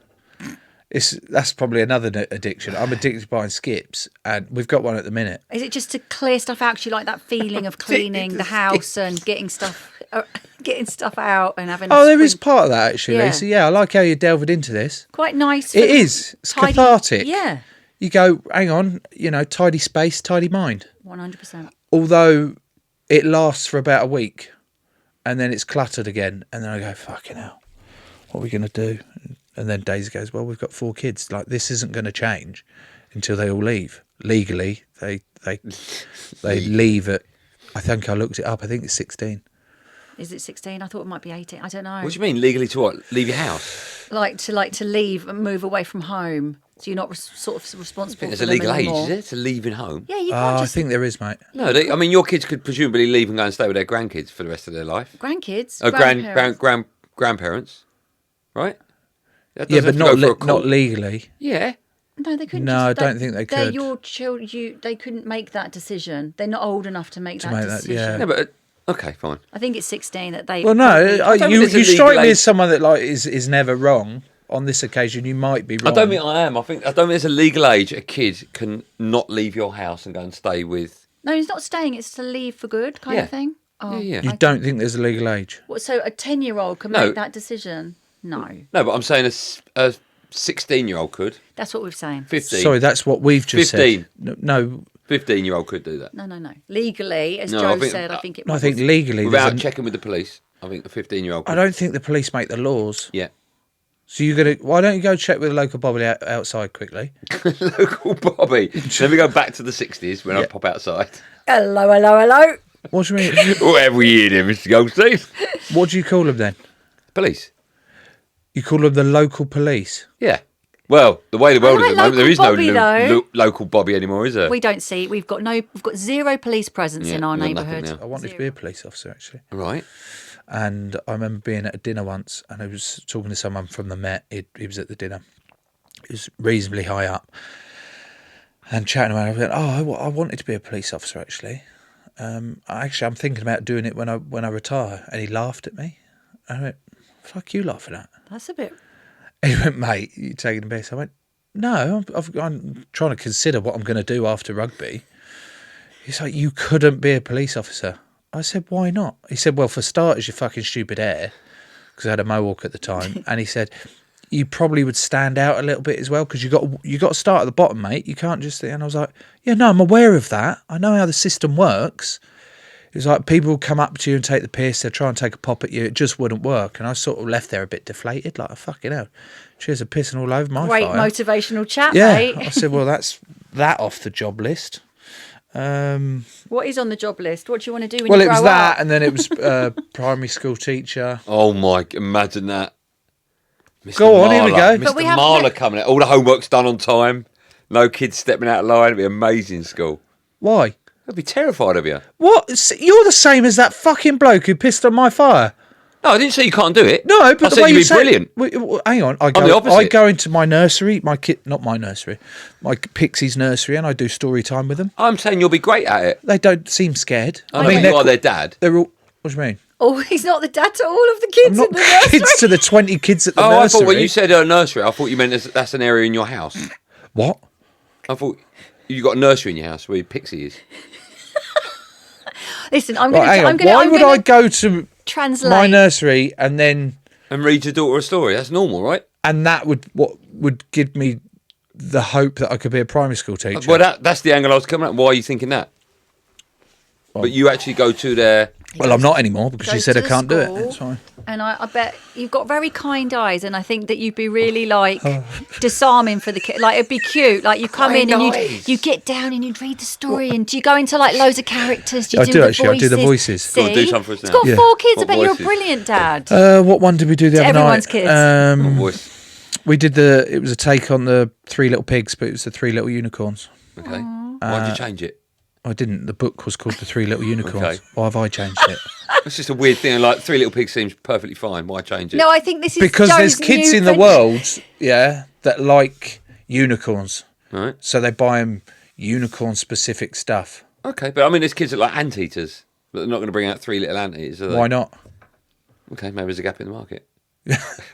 That's probably another addiction. I'm addicted to buying skips, and we've got one at the minute. Is it just to clear stuff out? 'Cause you like that feeling of cleaning the house and getting stuff out and having. Oh, there spring- is part of that actually. Yeah. So yeah, I like how you delved into this. quite nice. It is. It's tidy- cathartic. Yeah, You go, hang on, tidy space, tidy mind. 100%. Although it lasts for about a week, and then it's cluttered again, and then I go, fucking hell, what are we going to do? And then Daisy goes, well, we've got 4 kids. Like, this isn't going to change until they all leave. Legally, they leave at, I think I looked it up, I think it's 16. Is it 16? I thought it might be 18. I don't know. What do you mean, legally to what? Leave your house? Like to leave and move away from home, so you're not sort of responsible. There's for a them legal age, anymore. is it? To leaving home? Yeah, you can't I just think there is, mate. No, I mean, your kids could presumably leave and go and stay with their grandkids for the rest of their life. grandkids. Oh, grandparents. grandparents, right? That Yeah, doesn't but have to go for a not court. legally. Yeah. No, they couldn't. No, I don't think they They're could. your children. They couldn't make that decision. They're not old enough to make that make that, decision. yeah. No, but okay, fine. I think it's 16 that they. Well, no, probably- you strike me as someone that like is never wrong. On this occasion, you might be wrong. I don't think I am. I don't think there's a legal age a kid can not leave your house and go and stay with. No, it's not staying. It's to leave for good, kind Yeah. of thing. Oh, Yeah. You don't think there's a legal age? What, so a 10-year-old can No. make that decision? No, No, but I'm saying a 16-year-old could. that's what we're saying. 15. Sorry, that's what we've just 15. said. No, 15-year-old could do that. No. Legally, as No, Joe I think- said, I think it no, I was. think legally. Without checking with the police, I think a 15-year-old could. I don't think the police make the laws. Yeah. So you're gonna. Why don't you go check with the local Bobby outside quickly? Local Bobby. Let me go back to the 60s when I pop outside. Hello. What do you mean? Whatever we hear there, Mr. Goldstein. What do you call them then? Police. You call them the local police. Yeah. Well, the way the world like is at the moment, there is local Bobby, no though. local Bobby anymore, is there? We don't see. We've got zero police presence Yeah, in our we've got nothing neighbourhood. now. I wanted to be a police officer actually, Right. and I remember being at a dinner once, and I was talking to someone from the Met. He was at the dinner. He was reasonably high up, and chatting about it. I went, "Oh, I wanted to be a police officer actually. I'm thinking about doing it when I retire." And he laughed at me. I went, "Fuck you laughing at?" That's a bit. He went, "Mate, you taking the piss?" I went, "No, I'm trying to consider what I'm going to do after rugby." He's like, "You couldn't be a police officer." I said, "Why not?" He said, "Well, for starters, your fucking stupid hair," because I had a mohawk at the time, and he said, "You probably would stand out a little bit as well because you got to start at the bottom, mate. You can't just." And I was like, "Yeah, no, I'm aware of that. I know how the system works." It's like people will come up to you and take the piss. They'll try and take a pop at you. It just wouldn't work. And I sort of left there a bit deflated, like, fucking hell. Cheers are pissing all over my Great fire. motivational chat, Yeah. mate. I said, well, that's that off the job list. What is on the job list? What do you want to do when Well, you it grow was that, up? and then it was primary school teacher. Oh my! Imagine that. Mr. Go on, here we Marler. go. But Mr. we have- Marler coming out. All the homework's done on time. No kids stepping out of line. It'd be amazing in school. Why? I'd be terrified of you. What? You're the same as that fucking bloke who pissed on my fire. No, I didn't say you can't do it. No, but I the said way you'd you be say, brilliant. Hang on, the opposite. I go into my nursery, my Pixie's nursery, and I do story time with them. I'm saying you'll be great at it. They don't seem scared. I mean, you are their dad. They're all. What do you mean? Oh, he's not the dad to all of the kids I'm in the not nursery. kids to the 20 kids at the Oh, nursery. I thought when you said nursery, I thought you meant that's an area in your house. What? I thought you got a nursery in your house where Pixie is. Listen, I'm Right, hang going on. Why would I go to translate. my nursery and read your daughter a story? That's normal, right? that would give me the hope that I could be a primary school teacher? Well, that's the angle I was coming at. Why are you thinking that? But you actually go to their... Well, I'm not anymore because Go she said to I the can't do it. school. That's fine. And I bet you've got very kind eyes, and I think that you'd be really disarming for the kid. Like it'd be cute. Like you come in and you get down and you'd read the story. And do you go into like loads of characters? Do you I do the actually, I do the voices. Go on, do See? some for us It's now. got Yeah. 4 kids. What I bet you're a voices? brilliant dad. What one did we do the To other everyone's night? kids. Voice. We did it was a take on the 3 Little Pigs, but it was the 3 Little Unicorns. Okay. Why'd you change it? I didn't. The book was called The 3 Little Unicorns. Okay. Why have I changed it? It's just a weird thing. Like 3 Little Pigs seems perfectly fine. Why change it? No, I think this is Because there's Joe's kids new in the friend- world, that like unicorns. Right. So they buy them unicorn-specific stuff. Okay, but I mean, there's kids that like anteaters, but they're not going to bring out 3 little anteaters, are they? Why not? Okay, maybe there's a gap in the market.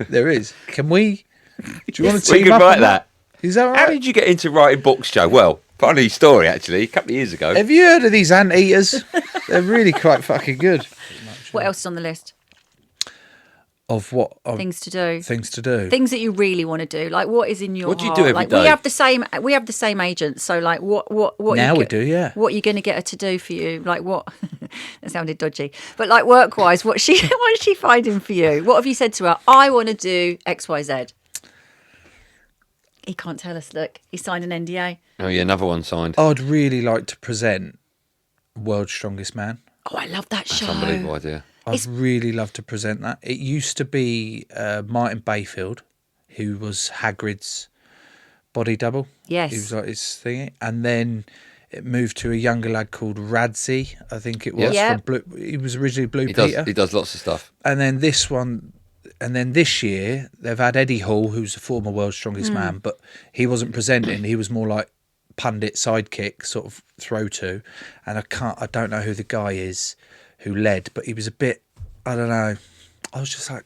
There is. Can we? Do you want to We team could up write on that. Is that How right? did you get into writing books, Joe? Well, funny story, actually. A couple of years ago. Have you heard of these anteaters? They're really quite fucking good. What else is on the list? Of what? Of Things to do. things to do. Things that you really want to do. Like what is in your What do you heart? do every like day? we have the same agents. So like what Now you we get- do, yeah. What you're going to get her to do for you? Like what? That sounded dodgy. But like work wise, what is she finding for you? What have you said to her? I want to do X Y Z. He can't tell us. Look, he signed an NDA. Oh, yeah, another one signed. I'd really like to present World's Strongest Man. Oh, I love that show. That's unbelievable idea. I'd really love to present that. It used to be Martin Bayfield, who was Hagrid's body double. Yes. He was like his thingy. And then it moved to a younger lad called Radzi, I think it was. Yeah. From Blue, he was originally Blue He Peter. does lots of stuff. And then this one, And then this year they've had Eddie Hall, who's a former world's strongest man, but he wasn't presenting. He was more like pundit sidekick, sort of throw to. And I don't know who the guy is who led, but he was a bit, I don't know. I was just like,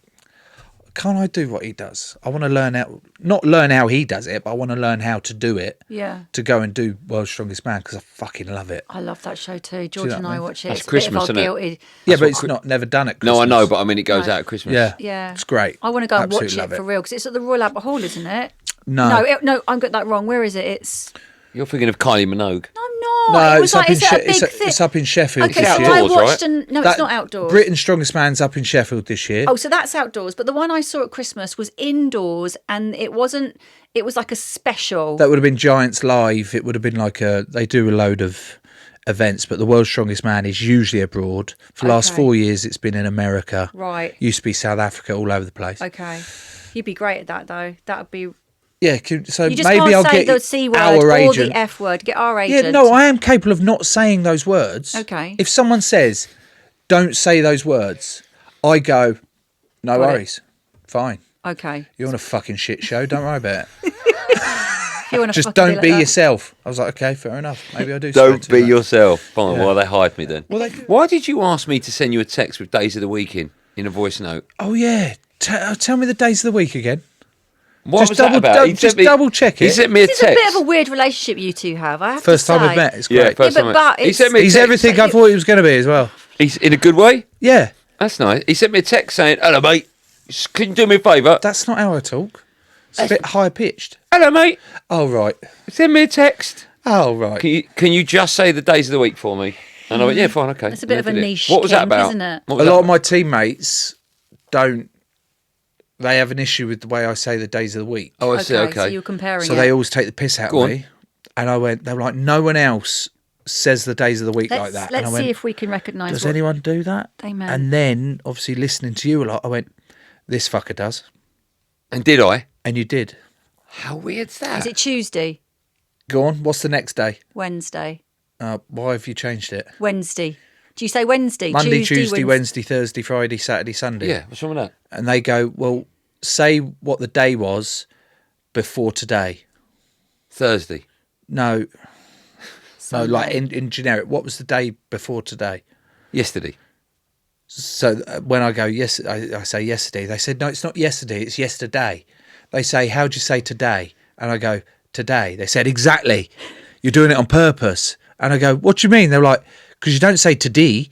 can't I do what he does? I want to not learn how he does it, but I want to learn how to do it. Yeah. To go and do World's Strongest Man, because I fucking love it. I love that show too. George that and I one? watch it. That's It's Christmas, a bit of isn't it? guilty. Yeah, but it's never done at Christmas. No, I know, but I mean, it goes out at Christmas. Yeah. Yeah. It's great. I want to go and watch Absolutely it love for real because it's at the Royal Albert Hall, isn't it? No. No, I got that wrong. Where is it? It's. You're thinking of Kylie Minogue. No, No, it was it's up in it's at a big it's up in Sheffield Okay, this so year. I Outdoors, watched right? no, it's not outdoors. Britain's Strongest Man's up in Sheffield this year. Oh, so that's outdoors. But the one I saw at Christmas was indoors, and it wasn't. It was like a special. That would have been Giants Live. It would have been like they do a load of events, but the World's Strongest Man is usually abroad. For the last Okay. 4 years, it's been in America. Right. Used to be South Africa, all over the place. Okay, you'd be great at that though. That would be. Yeah, so You just maybe can't I'll say get the C word our or agent. the F word. Get our agent. Yeah, no, I am capable of not saying those words. Okay. If someone says, "Don't say those words," I go, "No Got it. worries, fine." Okay. You're on a fucking shit show. Don't worry about it. You want to Just don't be yourself. I was like, okay, fair enough. Maybe I do. Don't swear be too much. yourself. Fine, Yeah. well, they hired me then. Well, Why did you ask me to send you a text with days of the week in a voice note? Oh yeah. Tell me the days of the week again. What Just was that double- about? dou- He just sent me- double check He it. sent me a This is text. a bit of a weird relationship you two have. I have First to time say. we've met. It's Yeah, great. first Yeah, time. but He sent me a He's text. everything I thought he was going to be as well. He's in a good way. Yeah. That's nice. He sent me a text saying, "Hello, mate. Can you do me a favour? That's not how I talk. It's a bit high pitched. Hello, mate. Oh right. Send me a text. Oh right. Can you just say the days of the week for me?" And I went, "Yeah, fine, okay." It's a bit And of I a did it. niche What was that kink, about? isn't it? What A was lot that of my teammates don't. They have an issue with the way I say the days of the week. Oh, I see. So Okay. you're comparing So it. they always take the piss out Go of on. me. And they were like, no one else says the days of the week like that. And Let's I see went, if we can recognise does what anyone do that? Amen. And then, obviously, listening to you a lot, I went, this fucker does. And did I? And you did. How weird's that? Is it Tuesday? Go on. What's the next day? Wednesday? Why have you changed it? Wednesday. Do you say Wednesday? Monday, Tuesday, Wednesday, Thursday, Friday, Saturday, Sunday. Yeah. What's wrong with that? And they go, well, say what the day was before today. Thursday. No, Sunday. like in generic. What was the day before today? Yesterday. So when I go, yes, I say yesterday. They said, no, it's not yesterday. It's yesterday. They say, how'd you say today? And I go, today. They said, exactly. You're doing it on purpose. And I go, what do you mean? They're like, because you don't say today.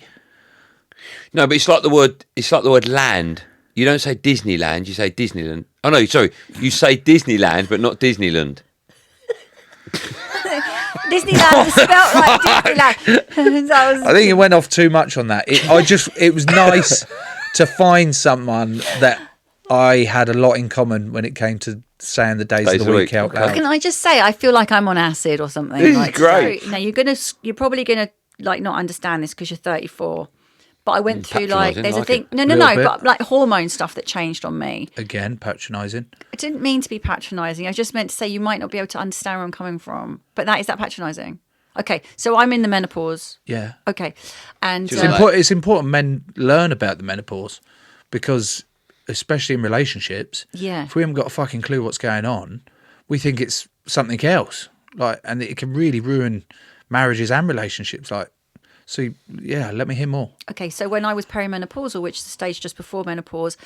No, but it's like the word land. You don't say Disneyland, you say Disneyland. Oh no, sorry. You say Disneyland but not Disneyland. Disneyland is spelled like Disneyland. That was- I think it went off too much on that. It was nice to find someone that I had a lot in common when it came to saying the days of the week out okay. loud. Can I just say, I feel like I'm on acid or something. This is like, great. So, you're probably gonna like not understand this because you're 34. But I went through like patronising, there's a like thing. it. No, Little bit. but like hormone stuff that changed on me. Again, patronising. I didn't mean to be patronising. I just meant to say you might not be able to understand where I'm coming from. But is that patronising? Okay, so I'm in the menopause. Yeah. Okay, and It's important men learn about the menopause because, especially in relationships, Yeah. if we haven't got a fucking clue what's going on, we think it's something else. And it can really ruin marriages and relationships. So yeah, let me hear more. okay, so when I was perimenopausal, which is the stage just before menopause,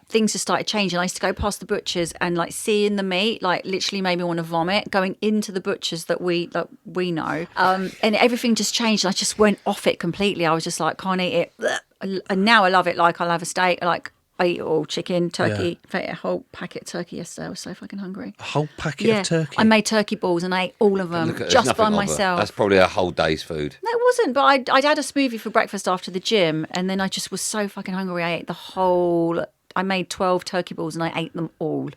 things just started changing. I used to go past the butchers and like seeing the meat, like literally made me want to vomit. Going into the butchers that we know, and everything just changed. I just went off it completely. I was just like, can't eat it. And now I love it. Like I'll have a steak. Like I eat all chicken, turkey. In fact, I ate a whole packet of turkey yesterday. I was so fucking hungry. A whole packet of turkey. I made turkey balls and I ate all of them Look, there's just nothing by of it. myself. That's probably a whole day's food. No, it wasn't. But I'd had a smoothie for breakfast after the gym, and then I just was so fucking hungry. I ate the whole. I made 12 turkey balls, and I ate them all.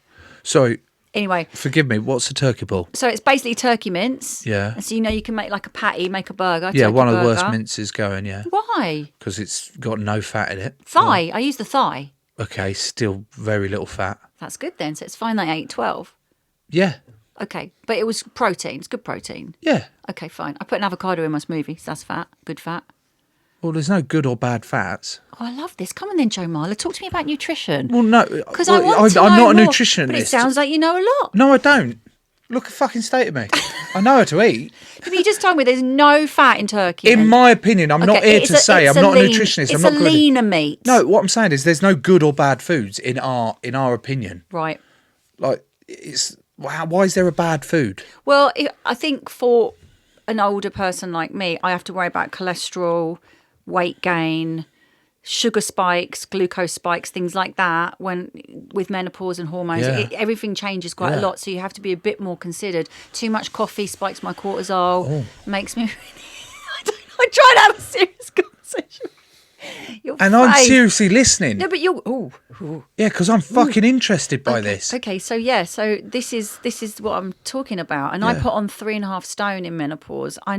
Sorry, Anyway, forgive me. What's a turkey ball? so it's basically turkey mince. Yeah. And so you can make like a patty, make a burger. Yeah, turkey one of the burger. worst minces going. Yeah, Why because it's got no fat in it. thigh? I use the thigh. Okay, still very little fat. That's good then. So it's fine. That I ate 12. Yeah, Okay, but it was protein. It's good protein. yeah. Okay, fine. I put an avocado in my smoothie, so that's fat. Good fat. Well, there's no good or bad fats. Oh, I love this. Come on then, Joe Marler. Talk to me about nutrition. Well, no, Because I want to know I'm not a more, nutritionist. But it sounds like you know a lot. No, I don't. Look at fucking state of me. I know how to eat. But you just told me there's no fat in turkey. In my opinion, I'm not here to say I'm not a nutritionist. It's I'm not a good. leaner meat. No, what I'm saying is there's no good or bad foods in our opinion. Right. Like, it's why is there a bad food? Well, I think for an older person like me, I have to worry about cholesterol, weight gain, sugar spikes, glucose spikes, things like that. When with menopause and hormones, Yeah. everything changes quite a Yeah. lot. So you have to be a bit more considered. Too much coffee spikes my cortisol, makes me really. I try to have a serious conversation. I'm seriously listening. No, but you're. Yeah, because I'm fucking interested by this. Okay, so this is what I'm talking about, and I put on 3.5 stone in menopause. I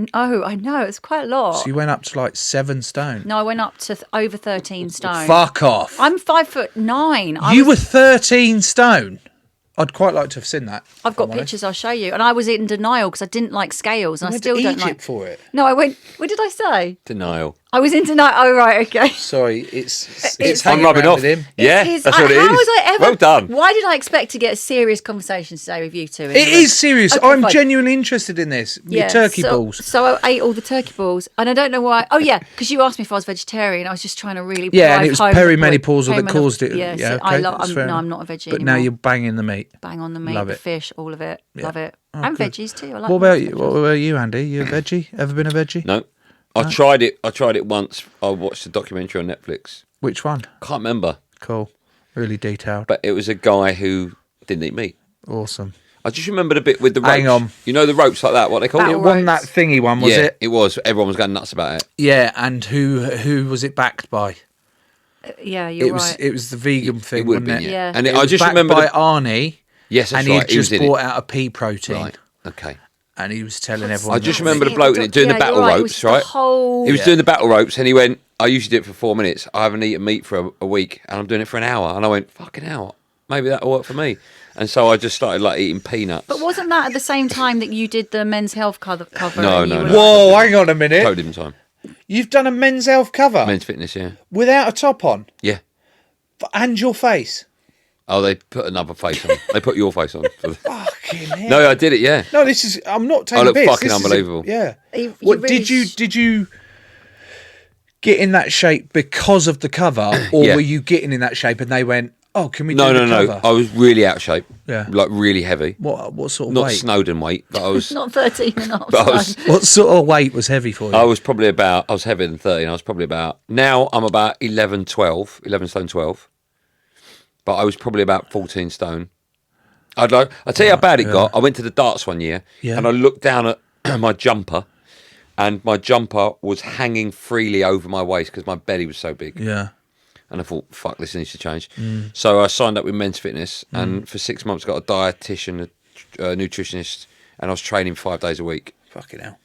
know, it's quite a lot. So you went up to like 7 stone. No, I went up to over 13 stone. Fuck off. I'm 5'9". You were 13 stone. I'd quite like to have seen that. I've got pictures I'll show you. And I was in denial because I didn't like scales. And I went still to don't Egypt like. for it. No, I went. What did I say? Denial. I was in denial. Oh, right, okay. Sorry, it's I'm hanging rubbing around off. with him. Yeah, It's his- that's what it is. How was I ever? Well done. Why did I expect to get a serious conversation today with you two? It is serious. Okay, I'm fine. genuinely interested in this. Your turkey balls. So I ate all the turkey balls, and I don't know why. Oh yeah, because you asked me if I was vegetarian. I was just trying to really Yeah, and drive it was home the point. perimenopausal that caused it. Yeah, Yeah, so I okay, love. that's fair No, enough. I'm not a veggie But now anymore. you're banging the meat. Bang on the meat, Love the it. fish, all of it. Love it. Oh, And good. veggies too. I like What about lots you? of What veggies. about you, Andy? You a veggie? Ever been a veggie? No. I tried it. I tried it once. I watched a documentary on Netflix. Which one? Can't remember, Cool. Really detailed. but it was a guy who didn't eat meat. Awesome. I just remember the bit with the ropes. Hang on. You know the ropes like that, what they call Battle it? It wasn't that ropes. thingy one, was Yeah, it? it was. Everyone was going nuts about it. Yeah, and who was it backed by? Yeah, you're It was right. it was the vegan thing, It would have wasn't been, it? yeah. Yeah. And It I was just backed remember... by Arnie, Yes, that's and right. he'd He was just in brought it. out a pea protein, Right, okay. and he was telling everyone. I just that- remember the Yeah, bloke in it doing the yeah, battle you're right, it ropes, was the right? whole- He was Yeah. doing the battle ropes, and he went, I usually do it for 4 minutes. I haven't eaten meat for a week, and I'm doing it for an hour. And I went, fucking hell, maybe that'll work for me. And so I just started like eating peanuts. But wasn't that at the same time that you did the Men's Health cover? No, and you no, were no. Whoa, hang on a minute. Totally different time. You've done a Men's Health cover Men's fitness, yeah. without a top on, Yeah. and your face. Oh, they put another face on. They put your face on. Fucking hell. No, I did it, yeah. No, this is. I'm not taking I look piss. fucking This is unbelievable. Yeah. You What really did you get in that shape because of the cover, or Yeah. were you getting in that shape and they went, "Oh, can we No, do no, the no. cover?" I was really out of shape. Yeah. Like really heavy. What sort of Not weight? Snowden weight, but I was... not 13 and a half. But I was- stone. What sort of weight was heavy for you? I was probably about... I was heavier than 13. I was probably about... Now I'm about 11 stone 12. But I was probably about 14 stone. I'll tell you how bad it got. I went to the darts one year, Yeah. and I looked down at my jumper, and my jumper was hanging freely over my waist because my belly was so big. Yeah. And I thought, fuck, this needs to change. So I signed up with Men's Fitness, and for 6 months got a dietitian, a nutritionist, and I was training 5 days a week. Fucking hell.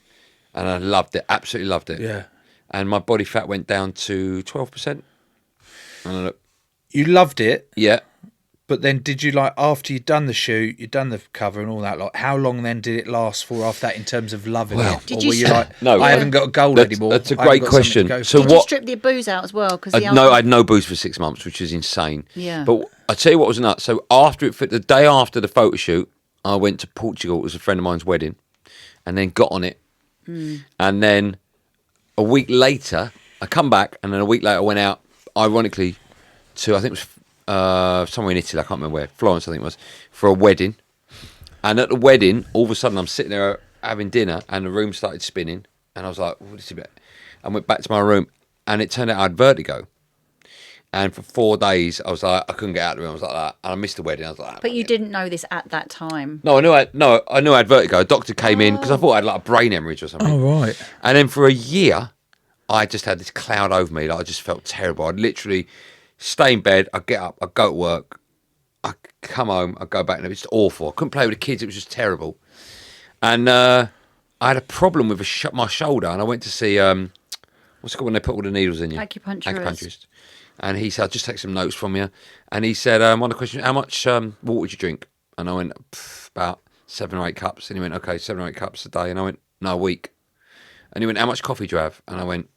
And I loved it, absolutely loved it. Yeah. And my body fat went down to 12%. And I look, You loved it, yeah. but then did you like after you'd done the shoot, you'd done the cover and all that? Like, how long then did it last for after that in terms of loving Well, it? Did Or you were you s- like, No. I haven't got a goal That's- anymore? that's a I haven't great got something to question. go So for." Did you what- strip the booze out as well? Because No, I had no booze for 6 months, which is insane. Yeah. But I tell you what was nuts. So after the day after the photo shoot, I went to Portugal. It was a friend of mine's wedding, and then got on it. And then a week later, I come back, and then a week later, I went out, ironically, to I think it was somewhere in Italy. I can't remember where. Florence, I think it was, for a wedding. And at the wedding, all of a sudden, I'm sitting there having dinner, and the room started spinning, and I was like, "What is it?" I went back to my room, and it turned out I had vertigo. And for 4 days, I was like, I couldn't get out of the room. I was like that, and I missed the wedding. I was like, But you didn't know this at that time. No, I knew I had vertigo. A doctor came in because I thought I had like a brain hemorrhage or something. Oh, right. And then for a year, I just had this cloud over me. Like I just felt terrible. I'd literally stay in bed. I'd get up. I'd go to work. I'd come home. I'd go back, and it was just awful. I couldn't play with the kids. It was just terrible. And I had a problem with my shoulder, and I went to see what's it called when they put all the needles in you? Acupuncturist. And he said, I'll just take some notes from you. And he said, one of the questions, how much water would you drink? And I went, about 7 or 8 cups. And he went, okay, 7 or 8 cups a day. And I went, no, a week. And he went, how much coffee do you have? And I went,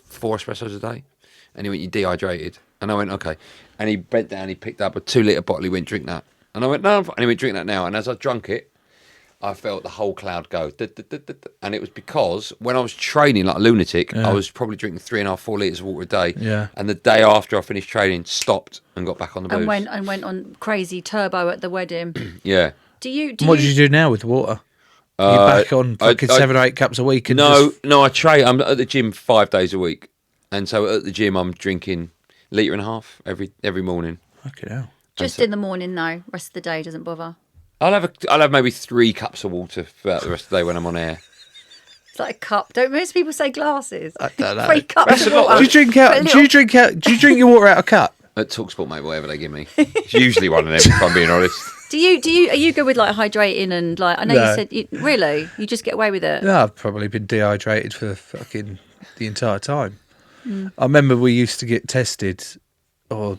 4 espressos a day. And he went, you're dehydrated. And I went, okay. And he bent down, he picked up a 2-litre bottle, he went, drink that. And I went, no. And he went, drink that now. And as I drunk it, I felt the whole cloud go. And it was because when I was training like a lunatic, I was probably drinking 3.5, 4 litres of water a day. Yeah. And the day after I finished training, stopped and got back on the booze. And went on crazy turbo at the wedding. Yeah. What did you do now with the water? Are you back on fucking 7 or 8 cups a week? And I train. I'm at the gym 5 days a week. And so at the gym, I'm drinking 1.5 litres every morning. Fucking hell. Just in the morning, though. Rest of the day doesn't bother. I'll have maybe 3 cups of water throughout the rest of the day when I'm on air. It's like a cup. Don't most people say glasses? I don't know. 3 cups That's of a lot. water. Do you drink your water out of cup? At TalkSport, mate, whatever they give me. It's usually one of them, if I'm being honest. Are you good with like hydrating and like? I know No. you said really. You just get away with it. No, I've probably been dehydrated for fucking the entire time. I remember we used to get tested, or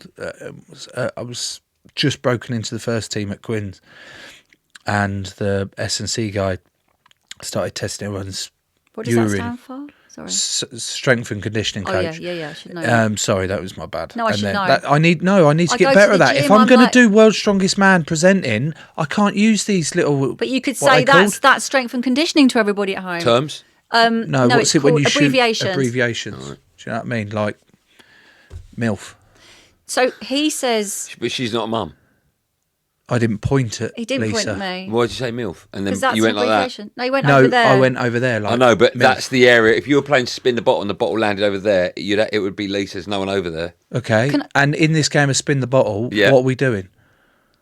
I was just broken into the first team at Quins, and the S&C guy started testing everyone's What does urine. that stand for? Sorry. Strength and conditioning Oh coach. yeah. I should know. That. Sorry, that was my bad. No, I And should then know. I need to I get go better to at the that. If gym, I'm I'm going to like- do World's Strongest Man presenting, I can't use these little. But you could what say they called? that's strength and conditioning to everybody at home. Terms? No, no, what's it's it when called you shoot abbreviations. abbreviations? Do you know what I mean? Like MILF. So he says But she's not a mum. I didn't point at he didn't Lisa. point at me Why did you say MILF? And then because that's you went an like that. abbreviation. No, he went No, over there. I went over there. Like, I know, but MILF. that's the area. If you were playing spin the bottle and the bottle landed over there, it would be Lisa's. No one over there. Okay. And in this game of spin the bottle, Yeah. what are we doing?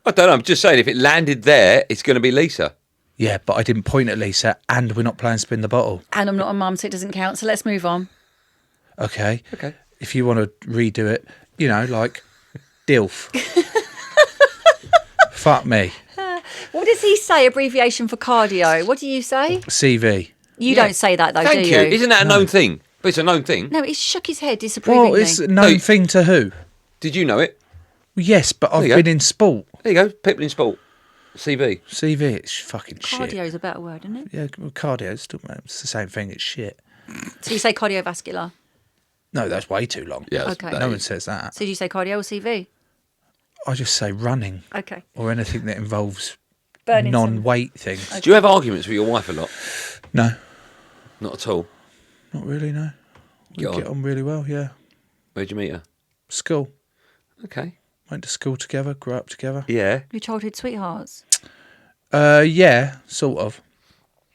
I don't know. I'm just saying, if it landed there, it's going to be Lisa. Yeah, but I didn't point at Lisa, and we're not playing spin the bottle. And I'm not a mum, so it doesn't count. So let's move on. Okay. Okay. If you want to redo it, like DILF. Fuck me. What does he say? Abbreviation for cardio. What do you say? CV. You don't say that though, Thank do you. you? Isn't that a known thing? But it's a known thing. No, he shook his head disapprovingly. Well, it's a known thing to who? Did you know it? Yes, but I've you go. been in sport. There you go. People in sport. CV. CV, it's fucking shit. Cardio is a better word, isn't it? Yeah, well, cardio, it's the same thing. It's shit. So you say cardiovascular. No, that's way too long. Yeah. Okay. No one says that. So do you say cardio or CV? I just say running Okay. or anything that involves Burning non-weight things. Do you have arguments with your wife a lot? No, Not at all. not really, no. We Get get on. on really well, yeah. Where'd you meet her? School. Okay. Went to school together, grew up together. Yeah. Your childhood sweethearts. Yeah, sort of.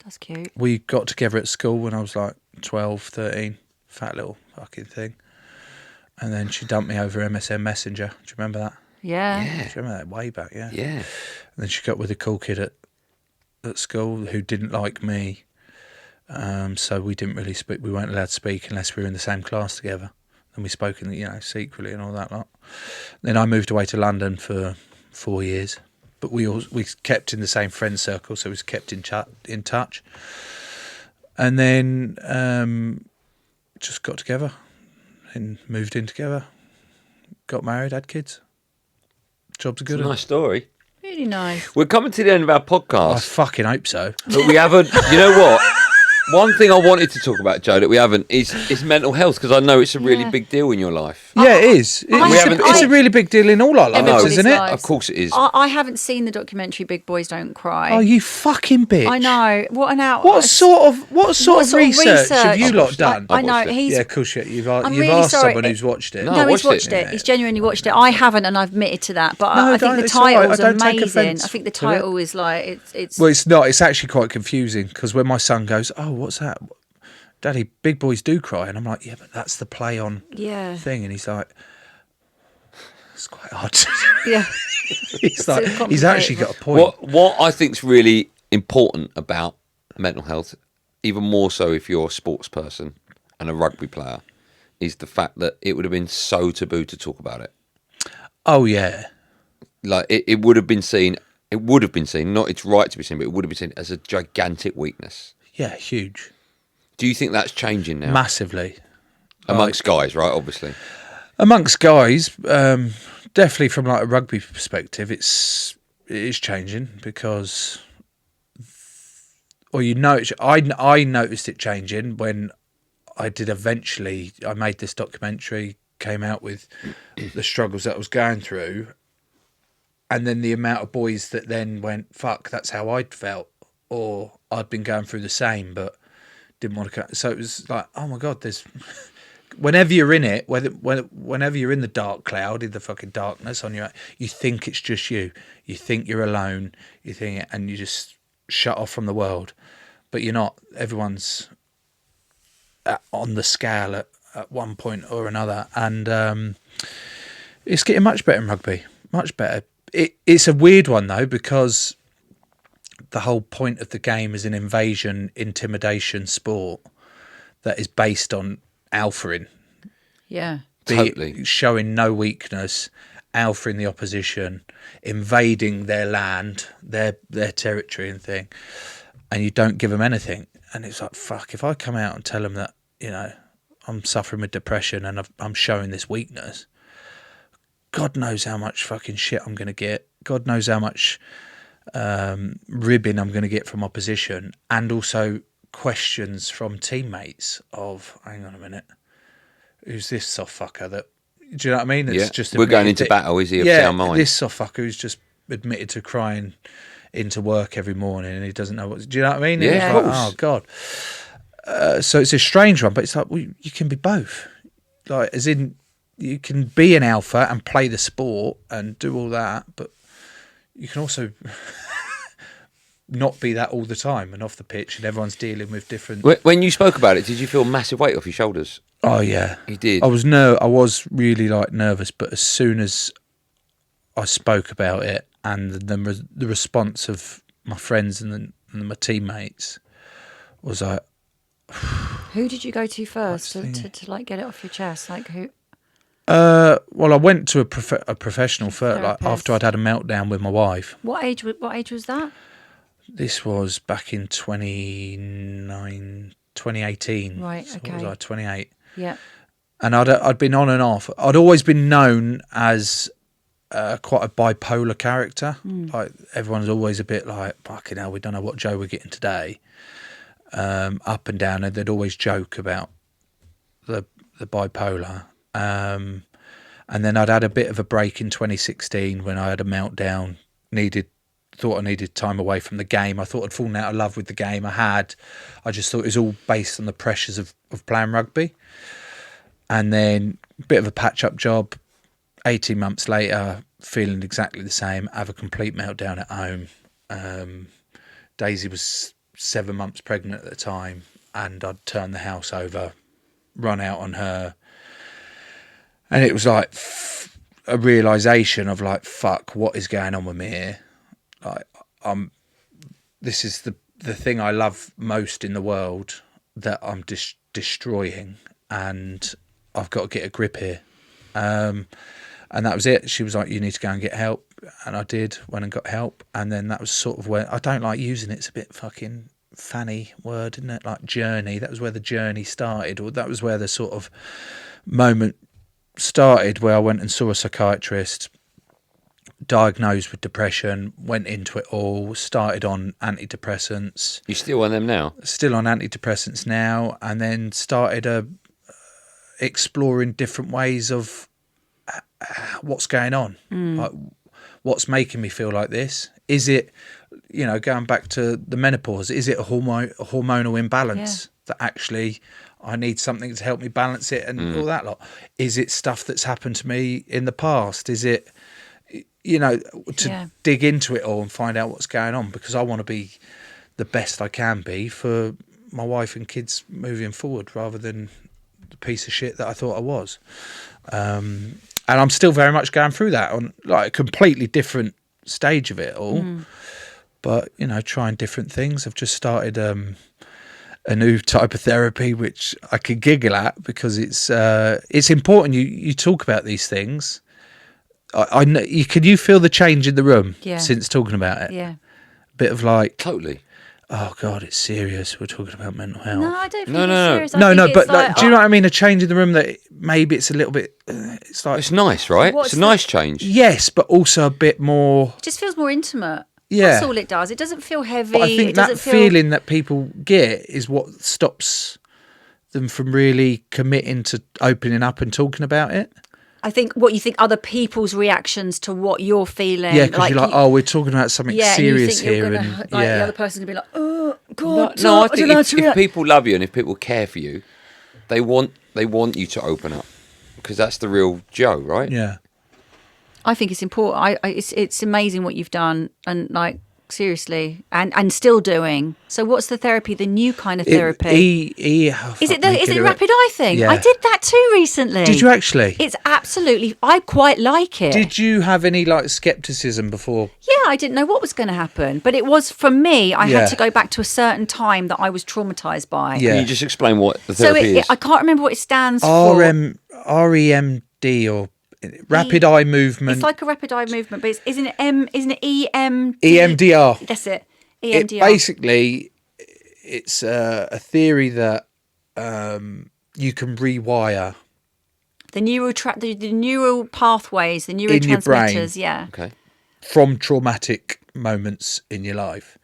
That's cute. We got together at school when I was like 12, 13. Fat little fucking thing. And then she dumped me over MSN Messenger. Do you remember that? Yeah. Do you remember that? Way back, yeah. Yeah. And then she got with a cool kid at school who didn't like me. So we didn't really speak. We weren't allowed to speak unless we were in the same class together. And we spoke, secretly and all that lot. Then I moved away to London for 4 years. But we kept in the same friend circle, so we was kept in touch. And then just got together and moved in together. Got married, had kids. Jobs are good. It's a nice story. Really nice. We're coming to the end of our I podcast, fucking hope so. but we haven't. You know what? One thing I wanted to talk about, Joe, that we haven't is mental health, because I know it's a really Yeah. big deal in your life. Yeah, it is. It's a really big deal in all our lives, Everybody's isn't it? lives. Of course it is. I haven't seen the documentary Big Boys Don't Cry. Oh, you fucking bitch! I know. What an out. What sort of research have you I've lot watched it. done? I know. watched it. He's Yeah, cool shit. You've really asked sorry. someone who's watched it. No, No, I he's watched watched it. it. He's genuinely watched it. I haven't, and I've admitted to that. But No, I think the it's all right. title's I don't take amazing. offence I think the to it. title is like it's. Well, it's not. It's actually quite confusing because when my son goes, "Oh, what's that, Daddy? Big boys do cry," and I'm like, "Yeah, but that's the play on Yeah. thing," and he's like, "It's quite hard." Yeah. He's like, he's complicated. actually got a point. What I think's really important about mental health, even more so if you're a sports person and a rugby player, is the fact that it would have been so taboo to talk about it. Oh yeah, Like it would have been seen. It would have been seen. Not it's right to be seen, but it would have been seen as a gigantic weakness. yeah, huge, Do you think that's changing now massively amongst guys? Right, obviously. amongst guys. Definitely from like a rugby perspective, it is changing because, or I noticed it changing when I did eventually. I made this documentary, came out with the struggles that I was going through, and then the amount of boys that then went, "Fuck, that's how I'd felt," or I'd been going through the same, but didn't want to. So it was like, oh my God, there's. Whenever you're in it, whenever you're in the dark cloud, in the fucking darkness on your, you think it's just you. You think you're alone. You think, and you just shut off from the world, but you're not. Everyone's on the scale at one point or another, and it's getting much better in rugby. Much better. It's a weird one though, because the whole point of the game is an invasion, intimidation sport that is based on alphaing. Yeah. Totally. Showing no weakness, alphaing the opposition, invading their land, their territory and thing, and you don't give them anything. And it's like, fuck, if I come out and tell them that, you know, I'm suffering with depression and I'm showing this weakness, God knows how much fucking shit I'm going to get. God knows how much ribbing I'm going to get from opposition, and also questions from teammates of, hang on a minute, who's this soft fucker that, do you know what I mean? It's just we're going into battle, is he of sound mind? This soft fucker who's just admitted to crying into work every morning and he doesn't know what, do you know what I mean? Yeah, Like, oh God. So it's a strange one, but it's like, well, you can be both. Like, as in, you can be an alpha and play the sport and do all that, but you can also not be that all the time and off the pitch, and everyone's dealing with different. When you spoke about it, did you feel a massive weight off your shoulders? Oh yeah, you did. I was really like nervous, but as soon as I spoke about it and the response of my friends and my teammates was like. Who did you go to first to like get it off your chest? Like who? Well, I went to a professional first, like after I'd had a meltdown with my wife. What age was that? This was back in 2018. Right, so okay. I was like 28. Yeah. And I'd been on and off. I'd always been known as quite a bipolar character. Like everyone's always a bit like, fucking hell, we don't know what Joe we're getting today. Up and down, and they'd always joke about the bipolar. And then I'd had a bit of a break in 2016 when I had a meltdown, thought I needed time away from the game. I thought I'd fallen out of love with the game. I just thought it was all based on the pressures of playing rugby. And then a bit of a patch-up job, 18 months later, feeling exactly the same, have a complete meltdown at home. Daisy was 7 months pregnant at the time, and I'd turned the house over, run out on her. And it was like a realisation of like, fuck, what is going on with me here? Like, this is the thing I love most in the world that I'm destroying, and I've got to get a grip here. And that was it. She was like, you need to go and get help. And I did, went and got help. And then that was sort of where, I don't like using it, it's a bit fucking fanny word, isn't it? Like journey. That was where the journey started, or that was where the sort of moment started, where I went and saw a psychiatrist, diagnosed with depression, went into it all, started on antidepressants. You still on them now? Still on antidepressants now, and then started exploring different ways of what's going on. Like, what's making me feel like this? Is it, you know, going back to the menopause, is it a hormonal imbalance that actually I need something to help me balance it and all that lot? Is it stuff that's happened to me in the past? Is it, you know, to dig into it all and find out what's going on, because I want to be the best I can be for my wife and kids moving forward, rather than the piece of shit that I thought I was. And I'm still very much going through that on like a completely different stage of it all. But, you know, trying different things. I've just started a new type of therapy, which I could giggle at, because it's important you talk about these things. I know, can you feel the change in the room since talking about it? Yeah. Bit of like, Totally. oh God, it's serious. We're talking about mental health. No, I don't think No, it's no. serious. No, but like, do you know what I mean? A change in the room that maybe it's a little bit. It's like, It's nice, right? It's a nice change. yes, but also a bit more. it just feels more intimate. Yeah. That's all it does. It doesn't feel heavy. But I think it that doesn't feeling that people get is what stops them from really committing to opening up and talking about it. I think what you think other people's reactions to what you're feeling. Yeah, because you're like, oh, we're talking about something serious and you think here. you're gonna, And like, yeah. the other person's going to be like, oh, God. No, I don't think know how to if react. people love you and if people care for you, they want you to open up, because that's the real Joe, right? Yeah. I think it's important. It's amazing what you've done, and like seriously, and still doing. So, what's the therapy? The new kind of therapy? Is it rapid eye thing? Yeah. I did that too recently. Did you actually? It's absolutely. I quite like it. Did you have any like skepticism before? Yeah, I didn't know what was going to happen, but it was for me. I Yeah. had to go back to a certain time that I was traumatized by. Yeah. Can you just explain what the So therapy is? I can't remember what it stands for. REMD or rapid eye movement. It's like a rapid eye movement, but isn't it EMDR? EMDR. That's it. It EMDR. basically, it's a theory that you can rewire The neural pathways, the your brain. neurotransmitters, yeah. Okay. from traumatic moments in your life.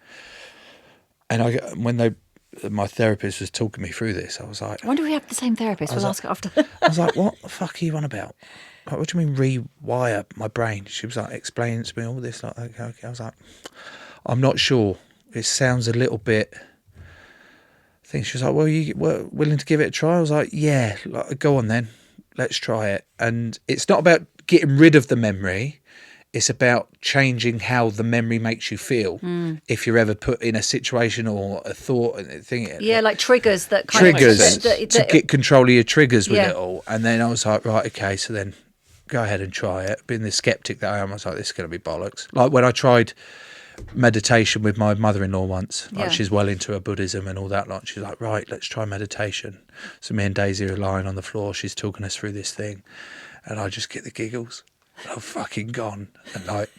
And when my therapist was talking me through this, I was like, I wonder if we have the same therapist. We'll ask her after. I was like, what the fuck are you on about? Like, what do you mean rewire my brain? She was like, explaining to me all this. Like, okay. I was like, I'm not sure. It sounds a little bit. I think she was like, well, you were willing to give it a try? I was like, yeah, like, go on then. Let's try it. And it's not about getting rid of the memory. It's about changing how the memory makes you feel. If you're ever put in a situation or a thought and thing. Yeah, like triggers that kind Triggers of to get control of your triggers with Yeah. it all. And then I was like, right, okay, so then go ahead and try it. Being the skeptic that I am, I was like, this is going to be bollocks. Like when I tried meditation with my mother-in-law once, like Yeah. she's well into her Buddhism and all that. Like she's like, right, let's try meditation. So me and Daisy are lying on the floor. She's talking us through this thing, and I just get the giggles. I've fucking gone, and like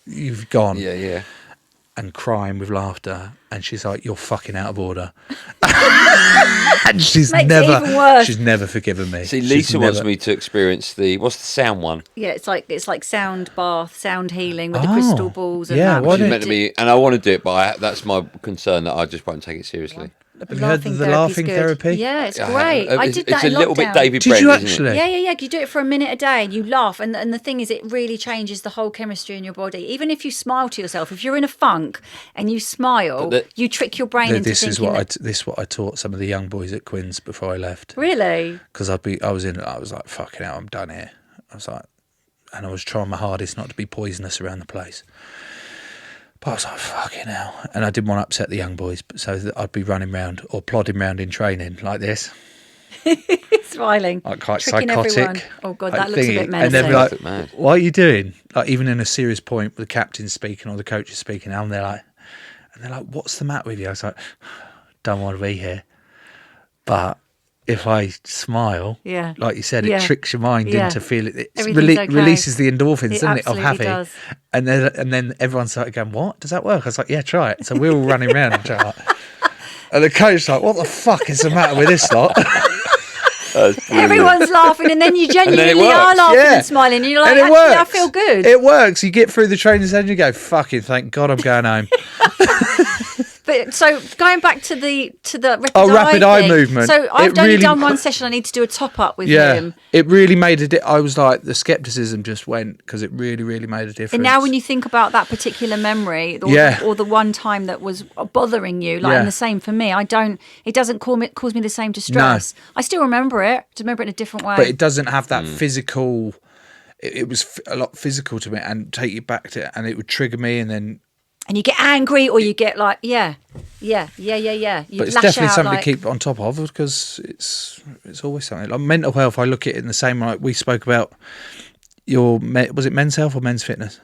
you've gone, Yeah. and crying with laughter. And she's like, "You're fucking out of order." And she's Makes it even worse. she's never forgiven me. See, She's Lisa wants never- me to experience what's the sound one? Yeah, it's like sound bath, sound healing with the Oh, crystal balls and yeah, that. why She's don't- meant to be, and I want to do it, but that's my concern that I just won't take it seriously. Have you heard of the therapy's laughing good. therapy? Yeah, it's great. I did that It's in a little bit lockdown. David Did Brent, you isn't it? actually? Yeah. You do it for a minute a day and you laugh. And the thing is, it really changes the whole chemistry in your body. Even if you smile to yourself, if you're in a funk and you smile, you trick your brain into This thinking is what I taught some of the young boys at Quinn's before I left. Really? Because I was like, fucking hell, I'm done here. I was like, and I was trying my hardest not to be poisonous around the place. But I was like, fucking hell. And I didn't want to upset the young boys, so that I'd be running around or plodding around in training like this. Smiling. Like quite Tricking psychotic. everyone. Oh, God, like that looks a bit thingy. And they'd be menacing. like, what are you doing? Like even in a serious point with the captain speaking or the coach is speaking, and they're like, what's the matter with you? I was like, don't want to be here. But if I smile, Yeah. like you said, Yeah. it tricks your mind Yeah. into feeling it Everything's okay. releases the endorphins, It doesn't it, of absolutely happy. does. And then everyone started going, what? Does that work? I was like, yeah, try it. So we're all running around and trying. And the coach's like, what the fuck is the matter with this lot? Everyone's laughing, and then you genuinely works. are laughing Yeah. and smiling, and you're like, And it actually, I works. feel good. It works. You get through the training session, you go, fucking thank God I'm going home. But so going back to the rapid eye thing. movement. So I've It only really- done one session. I need to do a top up with Yeah, him. it really made I was like, the skepticism just went because it really, really made a difference. And now, when you think about that particular memory, or the one time that was bothering you, like Yeah. and the same for me, it doesn't cause me the same distress. I still remember it. I remember it in a different way. But it doesn't have that physical. It was a lot physical to me and take you back to it, and it would trigger me, and then. And you get angry, or you get like, yeah. You But it's lash definitely out, something like, to keep on top of because it's always something. Like mental health, I look at it in the same like we spoke about. Was it Men's Health or Men's Fitness?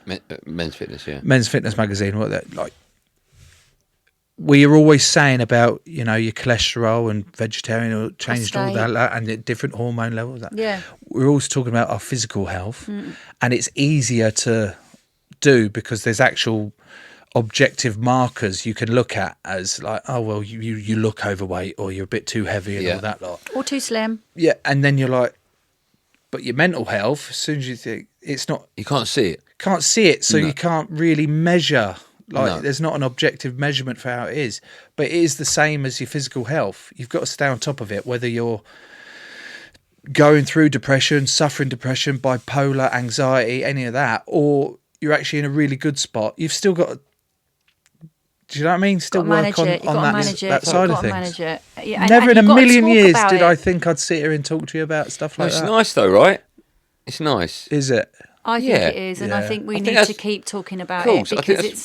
Men's Fitness, yeah. Men's Fitness magazine. What that like? We are always saying about your cholesterol and vegetarian or changed all that and the different hormone levels. Yeah. We're always talking about our physical health, and it's easier to do because there's actual objective markers you can look at as like, oh well, you look overweight or you're a bit too heavy and all that lot. or too slim. Yeah, and then you're like, but your mental health, as soon as you think it's not, You can't see it. can't see it, so you can't really measure Like, No. there's not an objective measurement for how it is, but it is the same as your physical health. You've got to stay on top of it, whether you're going through depression, suffering depression, bipolar, anxiety, any of that, or you're actually in a really good spot. You've still got to, do you know what I mean? Still work on that side of things. Manage it. Yeah, and Never in a you've got to million talk years about did it. I think I'd sit here and talk to you about stuff like It's that. nice though, right? It's nice. Is it? I think Yeah. it is, and I Yeah. think we I think need that's- to keep talking about Course, it I think because it's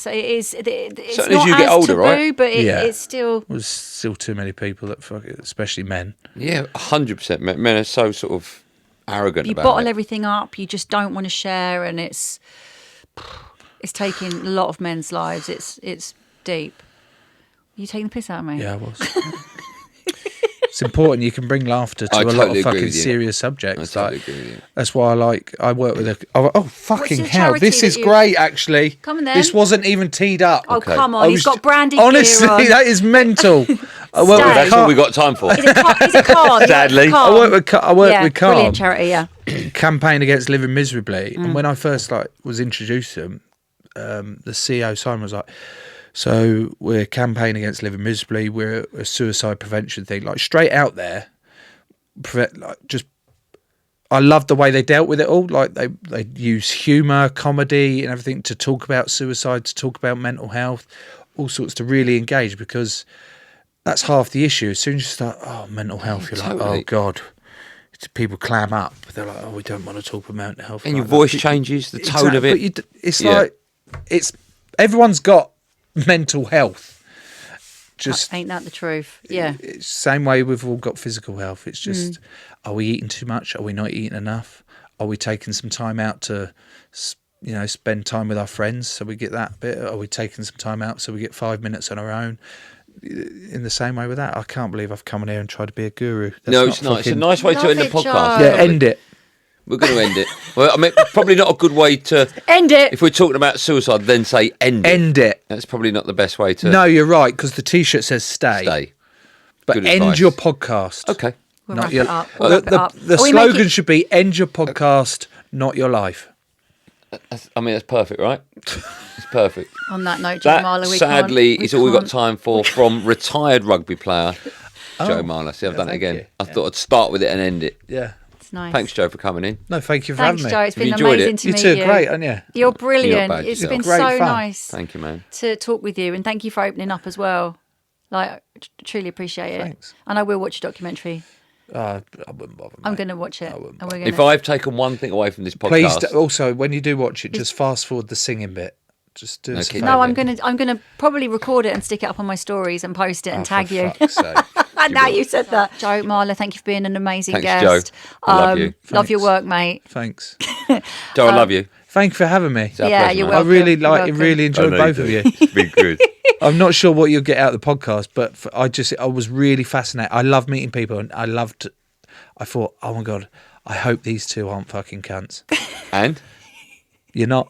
Certainly not as you get as older, taboo, right? but Yeah. it's still. There's still too many people that fuck it, especially men. Yeah, 100%. Men are so sort of arrogant You about bottle it. everything up. You just don't want to share, and it's taking a lot of men's lives. It's deep. You taking the piss out of me? Yeah, I was. It's important. You can bring laughter to I a lot totally of agree fucking with you. serious I subjects. totally Like, agree with you. that's why I work with a. Oh fucking the hell! charity This is that you- great. Actually, Come on then. This wasn't even teed up. Oh Okay. come I on! He's was got ju- branded Honestly, gear on. that is mental. I work Stay. with That's all we got time for. He's a card. Sadly. I work with yeah, with Calm. brilliant charity. Yeah. Campaign against living miserably. Mm. And when I first was introduced to them, the CEO Simon was like, "So we're campaigning against living miserably. We're a suicide prevention thing, like straight out there. I loved the way they dealt with it all. Like they use humour, comedy, and everything to talk about suicide, to talk about mental health, all sorts to really engage, because that's half the issue. As soon as you start, mental health, you're like, Totally. oh God. People clam up. They're like, oh, we don't want to talk about mental health. And like your that. voice But- changes, the tone of Exactly, it. but it's Yeah. like everyone's got mental health. Just Ain't that the truth? Yeah. it's same way we've all got physical health. It's just, are we eating too much? Are we not eating enough? Are we taking some time out to, spend time with our friends so we get that bit? Are we taking some time out so we get 5 minutes on our own? In the same way with that, I can't believe I've come in here and tried to be a guru. That's No, not it's not. It's a fucking- nice way to Love end the it, podcast. Joe. Yeah, end it. We're going to end it. Well, I mean, probably not a good way to. End it. If we're talking about suicide, then say end it. End it. That's probably not the best way to No, you're right, because the T-shirt says stay. stay. But Good end advice. your podcast. Okay. We'll Not wrap your, it up. We'll wrap it up. the Are we slogan making- should be end your podcast, not your life. That's perfect, right? It's perfect. On that note, Joe That, Marler, we sadly, can't, is all we've got can't- time for from retired rugby player Joe Marler. See, I've done it thank again. you. I thought I'd start with it and end it. Yeah. It's nice. Thanks, Joe, for coming in. No, thank you for Thanks, having Joe. me. It's Have you been enjoyed amazing it? to You meet two you. are great, aren't you? You're brilliant. bad It's yourself. been Great so fun. nice Thank you, man. to talk with you, and thank you for opening up as well. Like, truly appreciate it. Thanks. And I will watch a documentary. I wouldn't bother. I'm mate. going to watch it. wouldn't And we're If gonna, I've taken one thing away from this Please, podcast, also, when you do watch it, just fast forward the singing bit. Just do us a Okay. favour. no, I'm gonna probably record it and stick it up on my stories and post it and tag For you. fuck's sake. And now you said that. Joe Marler, thank you for being an amazing Thanks, guest. Joe. I love you. Love your Thanks. work, mate. Thanks. Joe, I love you. Thank you for having me. It's our Yeah, pleasure, you're mate. I welcome. really You're welcome. really enjoyed both of you. It's been good. I'm not sure what you'll get out of the podcast, but I was really fascinated. I love meeting people, and I thought, oh my God, I hope these two aren't fucking cunts. And You're not.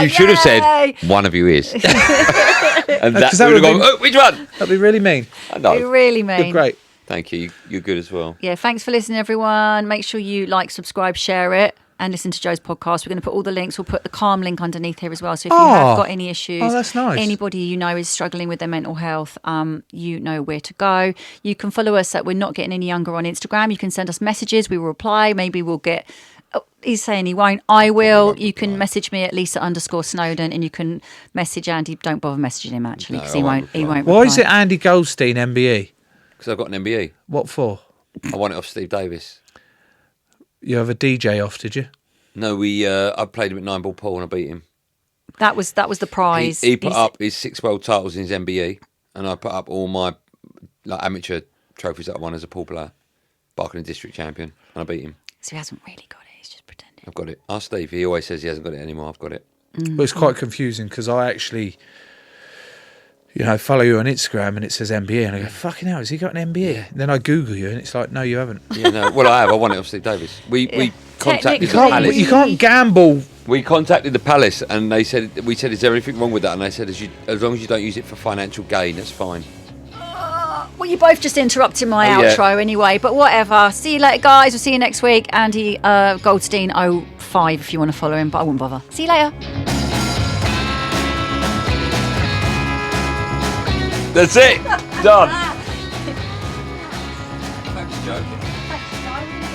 you should have Yay! said one of you is. And that 'cause that would have would've gone, oh, which one? That'd be really mean. I know. You really You're mean. great. Thank you. You're good as well. Yeah, thanks for listening, everyone. Make sure you like, subscribe, share it, and listen to Joe's podcast. We're going to put all the links. We'll put the Calm link underneath here as well. So if you have got any issues, that's nice. anybody you know is struggling with their mental health, you know where to go. You can follow us at We're Not Getting Any Younger on Instagram. You can send us messages. We will reply. Maybe we'll get... Oh, he's saying he won't. I will. You can message me at Lisa_Snowden, and you can message Andy. Don't bother messaging him actually, because No, he I won't. won't He reply. won't. Why is it reply. Andy Goldstein, MBE? Because I've got an MBE. What for? I won it off Steve Davis. You have a DJ off, did you? No, I played him at 9-ball pool and I beat him. That was the prize. He put He's- up his 6 world titles in his MBE, and I put up all my amateur trophies that I won as a pool player. Barking district champion, and I beat him. So he hasn't really got it. He's just pretending. I've got it. Ask Steve. He always says he hasn't got it anymore. I've got it. But it's quite confusing because I actually, follow you on Instagram and it says MBE, and I go, fucking hell, has he got an MBE? Then I Google you and it's like, no, you haven't. Yeah, no. Well, I have. I won it off Steve Davis. We contacted the Technically- palace. You can't gamble. We contacted the palace, and they said, "We said, is there anything wrong with that?" And they said, as long as you don't use it for financial gain, that's fine. Well, you both just interrupted my Oh, yeah. outro anyway, but whatever. See you later, guys. We'll see you next week. Andy Goldstein 05 if you want to follow him, but I won't bother. See you later. That's it. Done. I'm only joking.